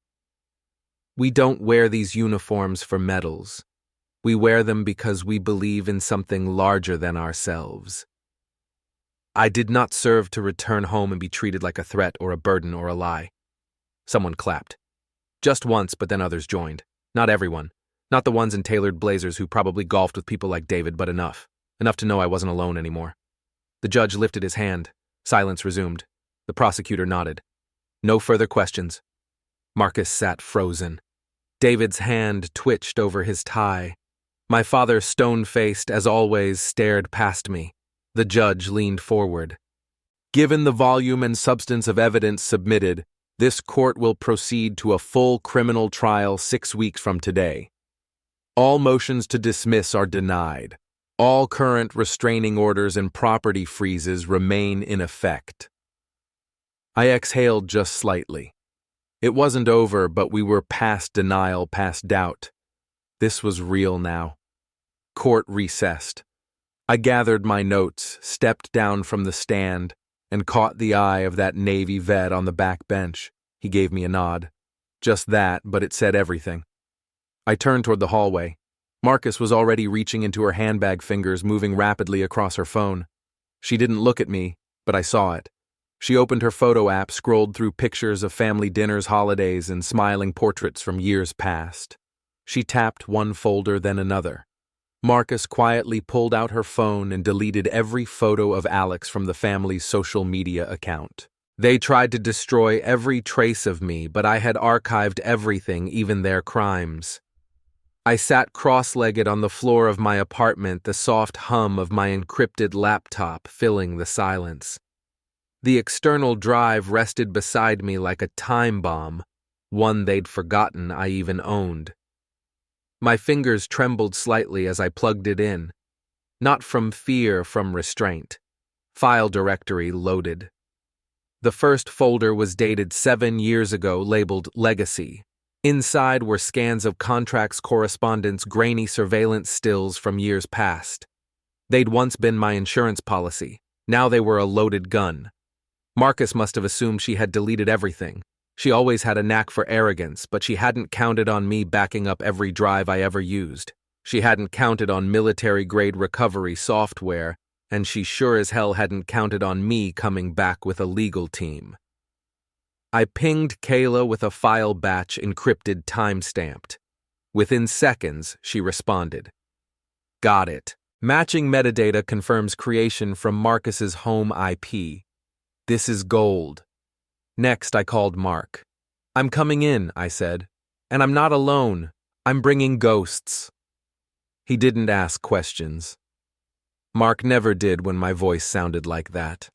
We don't wear these uniforms for medals. We wear them because we believe in something larger than ourselves. I did not serve to return home and be treated like a threat or a burden or a lie. Someone clapped. Just once, but then others joined. Not everyone. Not the ones in tailored blazers who probably golfed with people like David, but enough. Enough to know I wasn't alone anymore. The judge lifted his hand. Silence resumed. The prosecutor nodded. No further questions. Marcus sat frozen. David's hand twitched over his tie. My father, stone-faced as always, stared past me. The judge leaned forward. Given the volume and substance of evidence submitted, this court will proceed to a full criminal trial 6 weeks from today. All motions to dismiss are denied. All current restraining orders and property freezes remain in effect. I exhaled just slightly. It wasn't over, but we were past denial, past doubt. This was real now. Court recessed. I gathered my notes, stepped down from the stand, and caught the eye of that Navy vet on the back bench. He gave me a nod. Just that, but it said everything. I turned toward the hallway. Marcus was already reaching into her handbag fingers, moving rapidly across her phone. She didn't look at me, but I saw it. She opened her photo app, scrolled through pictures of family dinners, holidays, and smiling portraits from years past. She tapped one folder, then another. Marcus quietly pulled out her phone and deleted every photo of Alex from the family's social media account. They tried to destroy every trace of me, but I had archived everything, even their crimes. I sat cross-legged on the floor of my apartment, the soft hum of my encrypted laptop filling the silence. The external drive rested beside me like a time bomb, one they'd forgotten I even owned. My fingers trembled slightly as I plugged it in. Not from fear, from restraint. File directory loaded. The first folder was dated 7 years ago, labeled Legacy. Inside were scans of contracts, correspondence, grainy surveillance stills from years past. They'd once been my insurance policy. Now they were a loaded gun. Marcus must have assumed she had deleted everything. She always had a knack for arrogance, but she hadn't counted on me backing up every drive I ever used. She hadn't counted on military-grade recovery software, and she sure as hell hadn't counted on me coming back with a legal team. I pinged Kayla with a file batch encrypted time-stamped. Within seconds, she responded. Got it. Matching metadata confirms creation from Marcus's home IP. This is gold. Next, I called Mark. I'm coming in, I said. And I'm not alone. I'm bringing ghosts. He didn't ask questions. Mark never did when my voice sounded like that.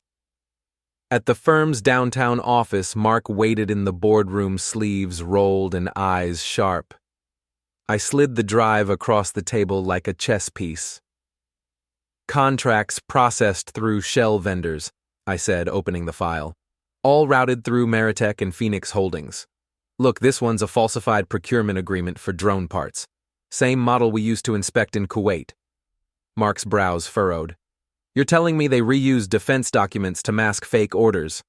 At the firm's downtown office, Mark waited in the boardroom, sleeves rolled and eyes sharp. I slid the drive across the table like a chess piece. Contracts processed through shell vendors, I said, opening the file. All routed through Meritech and Phoenix Holdings. Look, this one's a falsified procurement agreement for drone parts. Same model we used to inspect in Kuwait. Mark's brows furrowed. You're telling me they reused defense documents to mask fake orders?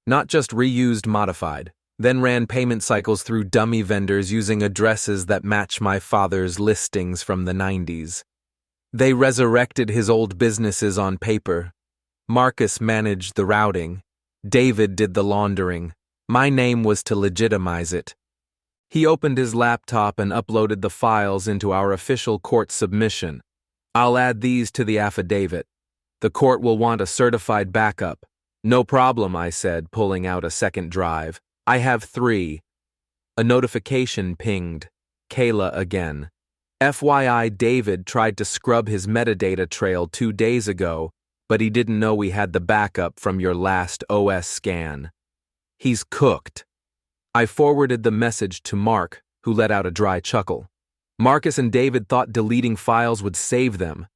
Not just reused, modified. Then ran payment cycles through dummy vendors using addresses that match my father's listings from the 90s. They resurrected his old businesses on paper. Marcus managed the routing. David did the laundering. My name was to legitimize it. He opened his laptop and uploaded the files into our official court submission. I'll add these to the affidavit. The court will want a certified backup. No problem, I said, pulling out a second drive. I have 3. A notification pinged. Kayla again. FYI, David tried to scrub his metadata trail 2 days ago, but he didn't know we had the backup from your last OS scan. He's cooked. I forwarded the message to Mark, who let out a dry chuckle. Marcus and David thought deleting files would save them.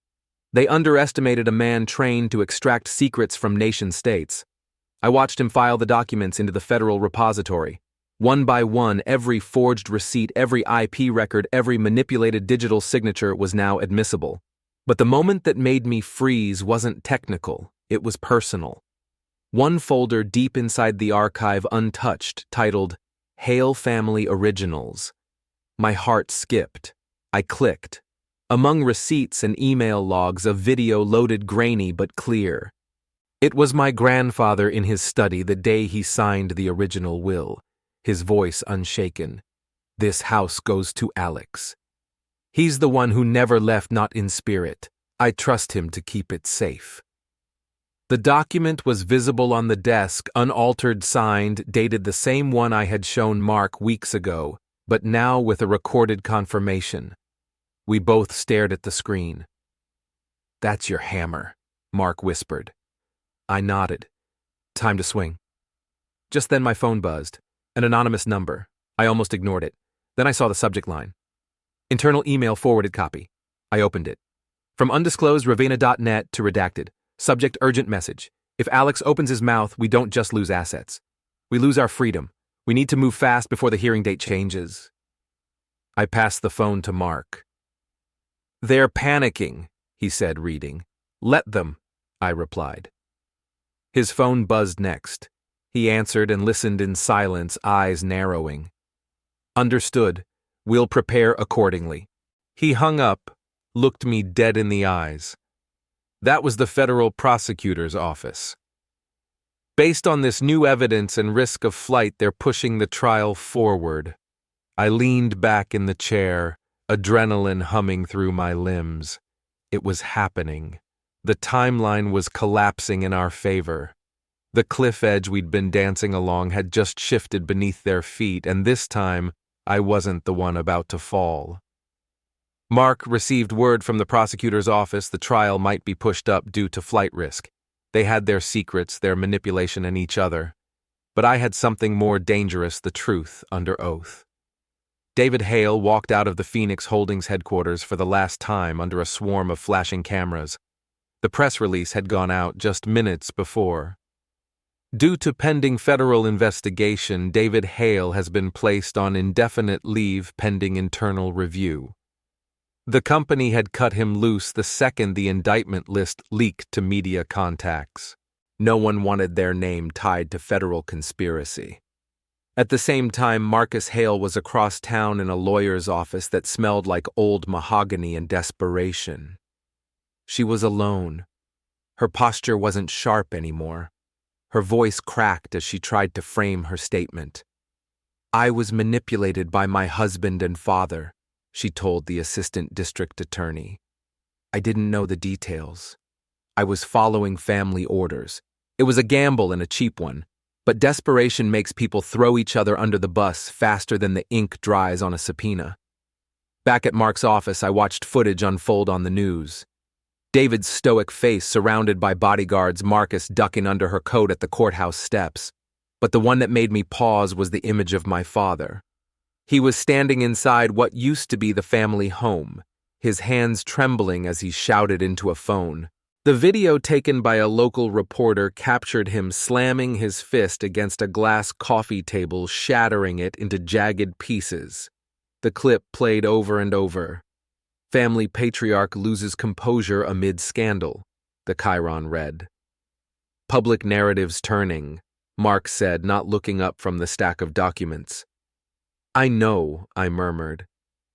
They underestimated a man trained to extract secrets from nation-states. I watched him file the documents into the federal repository. One by one, every forged receipt, every IP record, every manipulated digital signature was now admissible. But the moment that made me freeze wasn't technical, it was personal. One folder deep inside the archive, untouched, titled Hale Family Originals. My heart skipped. I clicked. Among receipts and email logs, a video loaded, grainy but clear. It was my grandfather in his study the day he signed the original will, his voice unshaken. This house goes to Alex. He's the one who never left, not in spirit. I trust him to keep it safe. The document was visible on the desk, unaltered, signed, dated the same one I had shown Mark weeks ago, but now with a recorded confirmation. We both stared at the screen. "That's your hammer," Mark whispered. I nodded. Time to swing. Just then my phone buzzed. An anonymous number. I almost ignored it. Then I saw the subject line. Internal email forwarded copy. I opened it. From undisclosed Ravenna.net to redacted. Subject urgent message. If Alex opens his mouth, we don't just lose assets. We lose our freedom. We need to move fast before the hearing date changes. I passed the phone to Mark. "They're panicking," he said, reading. "Let them," I replied. His phone buzzed next. He answered and listened in silence, eyes narrowing. "Understood. We'll prepare accordingly." He hung up, looked me dead in the eyes. That was the federal prosecutor's office. "Based on this new evidence and risk of flight, they're pushing the trial forward." I leaned back in the chair, adrenaline humming through my limbs. It was happening. The timeline was collapsing in our favor. The cliff edge we'd been dancing along had just shifted beneath their feet, and this time I wasn't the one about to fall. Mark received word from the prosecutor's office the trial might be pushed up due to flight risk. They had their secrets, their manipulation, and each other. But I had something more dangerous, the truth, under oath. David Hale walked out of the Phoenix Holdings headquarters for the last time under a swarm of flashing cameras. The press release had gone out just minutes before. Due to pending federal investigation, David Hale has been placed on indefinite leave pending internal review. The company had cut him loose the second the indictment list leaked to media contacts. No one wanted their name tied to federal conspiracy. At the same time, Marcus Hale was across town in a lawyer's office that smelled like old mahogany and desperation. She was alone. Her posture wasn't sharp anymore. Her voice cracked as she tried to frame her statement. "I was manipulated by my husband and father," she told the assistant district attorney. "I didn't know the details. I was following family orders. It was a gamble and a cheap one, but desperation makes people throw each other under the bus faster than the ink dries on a subpoena." Back at Mark's office, I watched footage unfold on the news. David's stoic face surrounded by bodyguards, Marcus ducking under her coat at the courthouse steps. But the one that made me pause was the image of my father. He was standing inside what used to be the family home, his hands trembling as he shouted into a phone. The video taken by a local reporter captured him slamming his fist against a glass coffee table, shattering it into jagged pieces. The clip played over and over. "Family patriarch loses composure amid scandal," the chyron read. "Public narratives turning," Mark said, not looking up from the stack of documents. "I know," I murmured.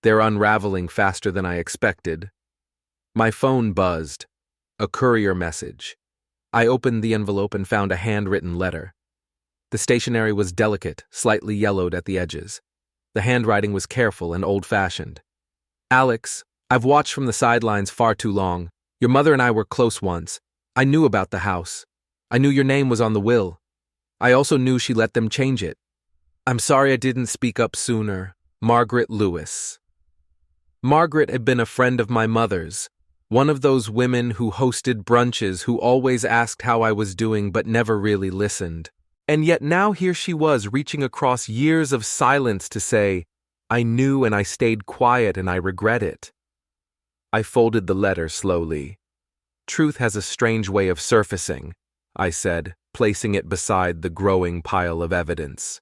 "They're unraveling faster than I expected." My phone buzzed. A courier message. I opened the envelope and found a handwritten letter. The stationery was delicate, slightly yellowed at the edges. The handwriting was careful and old-fashioned. "Alex, I've watched from the sidelines far too long. Your mother and I were close once. I knew about the house. I knew your name was on the will. I also knew she let them change it. I'm sorry I didn't speak up sooner. Margaret Lewis." Margaret had been a friend of my mother's, one of those women who hosted brunches, who always asked how I was doing but never really listened. And yet now here she was, reaching across years of silence to say, "I knew and I stayed quiet and I regret it." I folded the letter slowly. "Truth has a strange way of surfacing," I said, placing it beside the growing pile of evidence.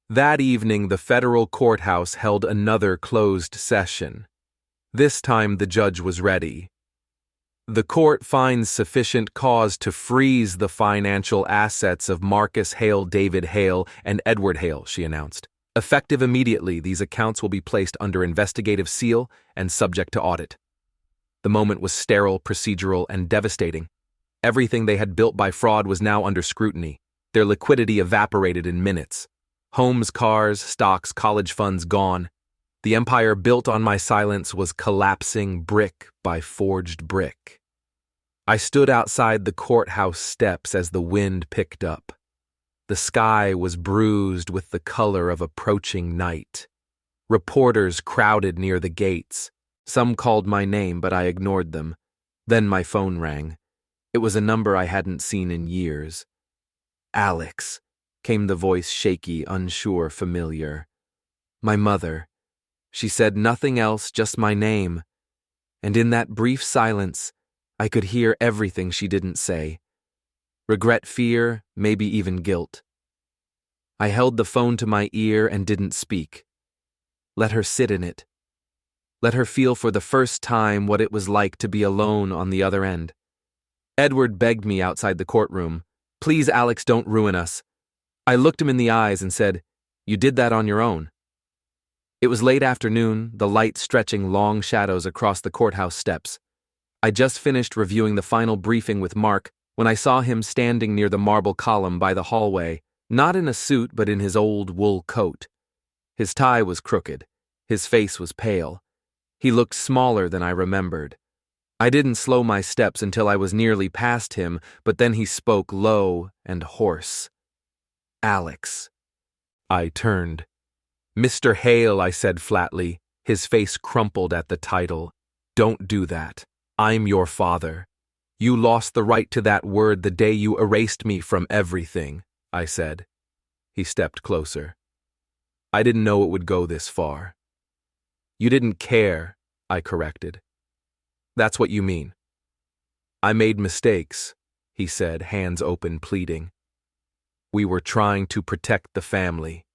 That evening, the federal courthouse held another closed session. This time, the judge was ready. "The court finds sufficient cause to freeze the financial assets of Marcus Hale, David Hale, and Edward Hale," she announced. "Effective immediately, these accounts will be placed under investigative seal and subject to audit." The moment was sterile, procedural, and devastating. Everything they had built by fraud was now under scrutiny. Their liquidity evaporated in minutes. Homes, cars, stocks, college funds gone. The empire built on my silence was collapsing brick by forged brick. I stood outside the courthouse steps as the wind picked up. The sky was bruised with the color of approaching night. Reporters crowded near the gates. Some called my name, but I ignored them. Then my phone rang. It was a number I hadn't seen in years. "Alex," came the voice, shaky, unsure, familiar. My mother. She said nothing else, just my name. And in that brief silence, I could hear everything she didn't say. Regret, fear, maybe even guilt. I held the phone to my ear and didn't speak. Let her sit in it. Let her feel for the first time what it was like to be alone on the other end. Edward begged me outside the courtroom, "Please, Alex, don't ruin us." I looked him in the eyes and said, "You did that on your own." It was late afternoon, the light stretching long shadows across the courthouse steps. I just finished reviewing the final briefing with Mark when I saw him standing near the marble column by the hallway, not in a suit but in his old wool coat. His tie was crooked. His face was pale. He looked smaller than I remembered. I didn't slow my steps until I was nearly past him, but then he spoke low and hoarse. "Alex." I turned. "Mr. Hale," I said flatly. His face crumpled at the title. "Don't do that. I'm your father. You lost the right to that word the day you erased me from everything," I said. He stepped closer. "I didn't know it would go this far." "You didn't care," I corrected. "That's what you mean." "I made mistakes," he said, hands open, pleading. "We were trying to protect the family.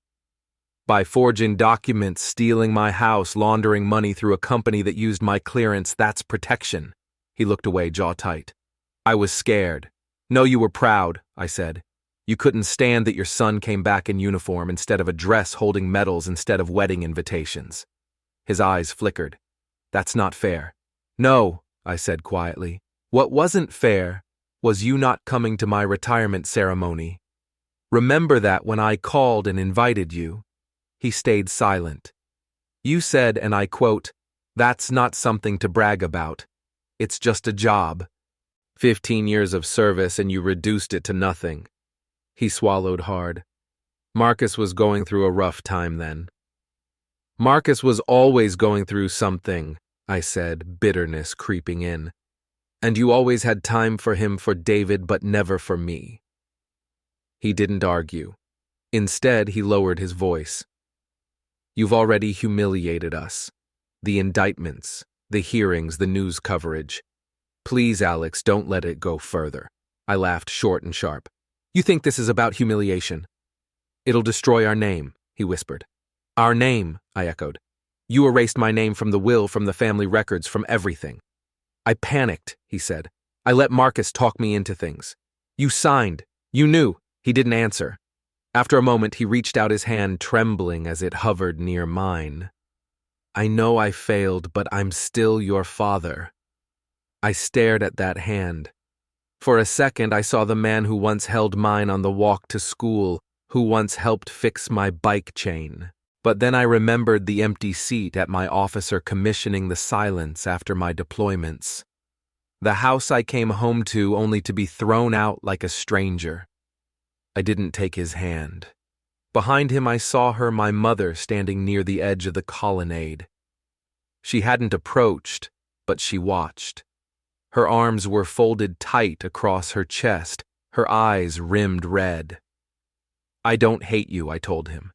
By forging documents, stealing my house, laundering money through a company that used my clearance, that's protection." He looked away, jaw tight. I was scared. "No, you were proud," I said. "You couldn't stand that your son came back in uniform instead of a dress holding medals instead of wedding invitations." His eyes flickered. "That's not fair." "No," I said quietly. "What wasn't fair was you not coming to my retirement ceremony. Remember that when I called and invited you." He stayed silent. "You said, and I quote, 'That's not something to brag about. It's just a job. 15 years of service and you reduced it to nothing.'" He swallowed hard. "Marcus was going through a rough time then." "Marcus was always going through something," I said, bitterness creeping in. "And you always had time for him, for David, but never for me." He didn't argue. Instead, he lowered his voice. "You've already humiliated us. The indictments, the hearings, the news coverage. Please, Alex, don't let it go further." I laughed short and sharp. "You think this is about humiliation?" "It'll destroy our name," he whispered. "Our name," I echoed. "You erased my name from the will, from the family records, from everything." "I panicked," he said. "I let Marcus talk me into things. You signed. You knew." He didn't answer. After a moment, he reached out his hand, trembling as it hovered near mine. "I know I failed, but I'm still your father." I stared at that hand. For a second, I saw the man who once held mine on the walk to school, who once helped fix my bike chain. But then I remembered the empty seat at my officer commissioning the silence after my deployments. The house I came home to only to be thrown out like a stranger. I didn't take his hand. Behind him I saw her, my mother, standing near the edge of the colonnade. She hadn't approached, but she watched. Her arms were folded tight across her chest, her eyes rimmed red. "I don't hate you," I told him.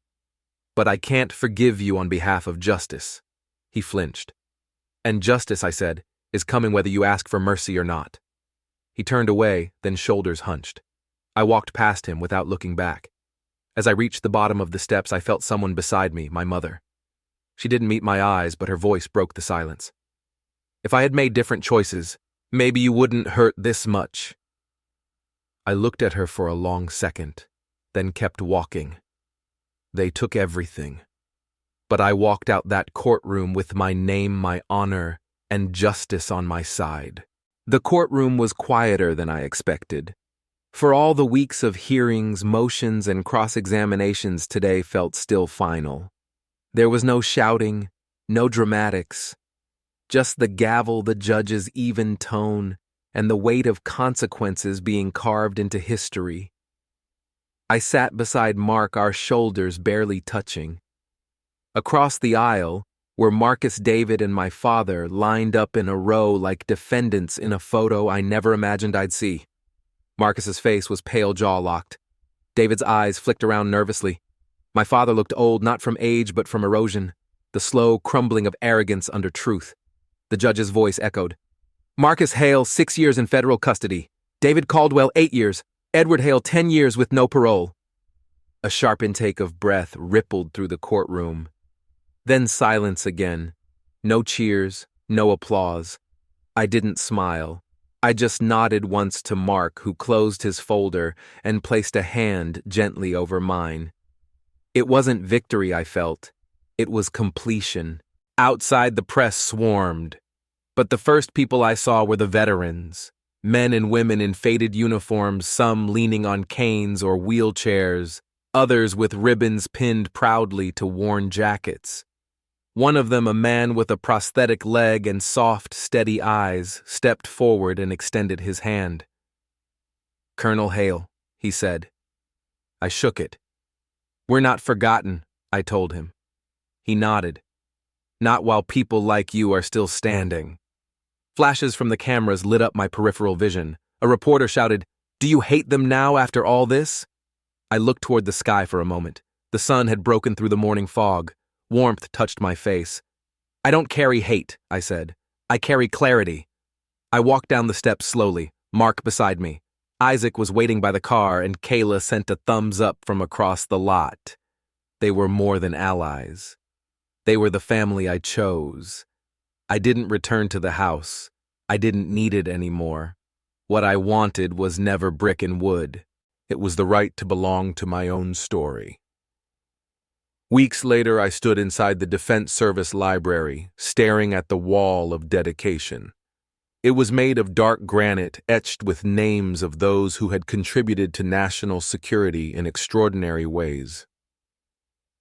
"But I can't forgive you on behalf of justice." He flinched. "And justice," I said, "is coming whether you ask for mercy or not." He turned away, then shoulders hunched. I walked past him without looking back. As I reached the bottom of the steps, I felt someone beside me, my mother. She didn't meet my eyes, but her voice broke the silence. "If I had made different choices, maybe you wouldn't hurt this much." I looked at her for a long second, then kept walking. They took everything. But I walked out that courtroom with my name, my honor, and justice on my side. The courtroom was quieter than I expected. For all the weeks of hearings, motions, and cross-examinations, today felt still final. There was no shouting, no dramatics, just the gavel, the judge's even tone, and the weight of consequences being carved into history. I sat beside Mark, our shoulders barely touching. Across the aisle were Marcus, David, and my father lined up in a row like defendants in a photo I never imagined I'd see. Marcus's face was pale, jaw-locked. David's eyes flicked around nervously. My father looked old, not from age but from erosion, the slow crumbling of arrogance under truth. The judge's voice echoed. Marcus Hale, 6 years in federal custody. David Caldwell, 8 years. Edward Hale, 10 years with no parole. A sharp intake of breath rippled through the courtroom. Then silence again. No cheers, no applause. I didn't smile. I just nodded once to Mark, who closed his folder and placed a hand gently over mine. It wasn't victory I felt. It was completion. Outside, the press swarmed. But the first people I saw were the veterans. Men and women in faded uniforms, some leaning on canes or wheelchairs, others with ribbons pinned proudly to worn jackets. One of them, a man with a prosthetic leg and soft, steady eyes, stepped forward and extended his hand. Colonel Hale, he said. I shook it. We're not forgotten, I told him. He nodded. Not while people like you are still standing. Flashes from the cameras lit up my peripheral vision. A reporter shouted, Do you hate them now after all this? I looked toward the sky for a moment. The sun had broken through the morning fog. Warmth touched my face. I don't carry hate, I said. I carry clarity. I walked down the steps slowly, Mark beside me. Isaac was waiting by the car, and Kayla sent a thumbs up from across the lot. They were more than allies. They were the family I chose. I didn't return to the house. I didn't need it anymore. What I wanted was never brick and wood. It was the right to belong to my own story. Weeks later, I stood inside the Defense Service Library, staring at the wall of dedication. It was made of dark granite etched with names of those who had contributed to national security in extraordinary ways.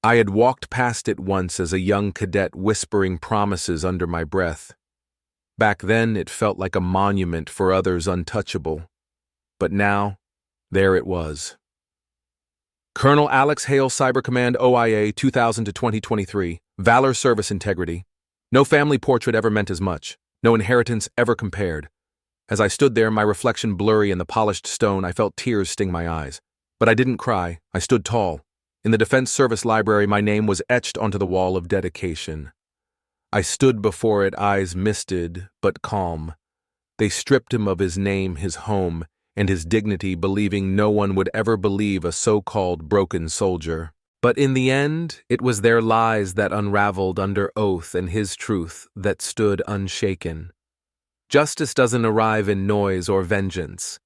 I had walked past it once as a young cadet whispering promises under my breath. Back then, it felt like a monument for others untouchable. But now, there it was. Colonel Alex Hale, Cyber Command OIA 2000 to 2023. Valor, service, integrity. No family portrait ever meant as much. No inheritance ever compared. As I stood there, my reflection blurry in the polished stone, I felt tears sting my eyes. But I didn't cry. I stood tall. In the Defense Service Library, my name was etched onto the wall of dedication. I stood before it, eyes misted, but calm. They stripped him of his name, his home, and his dignity, believing no one would ever believe a so-called broken soldier. But in the end, it was their lies that unraveled under oath and his truth that stood unshaken. Justice doesn't arrive in noise or vengeance.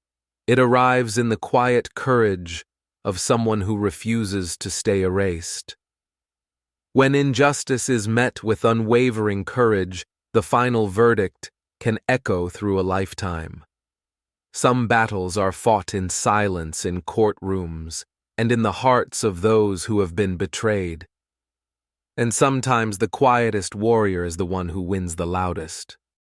It arrives in the quiet courage of someone who refuses to stay erased. When injustice is met with unwavering courage, the final verdict can echo through a lifetime. Some battles are fought in silence in courtrooms and in the hearts of those who have been betrayed. And sometimes the quietest warrior is the one who wins the loudest.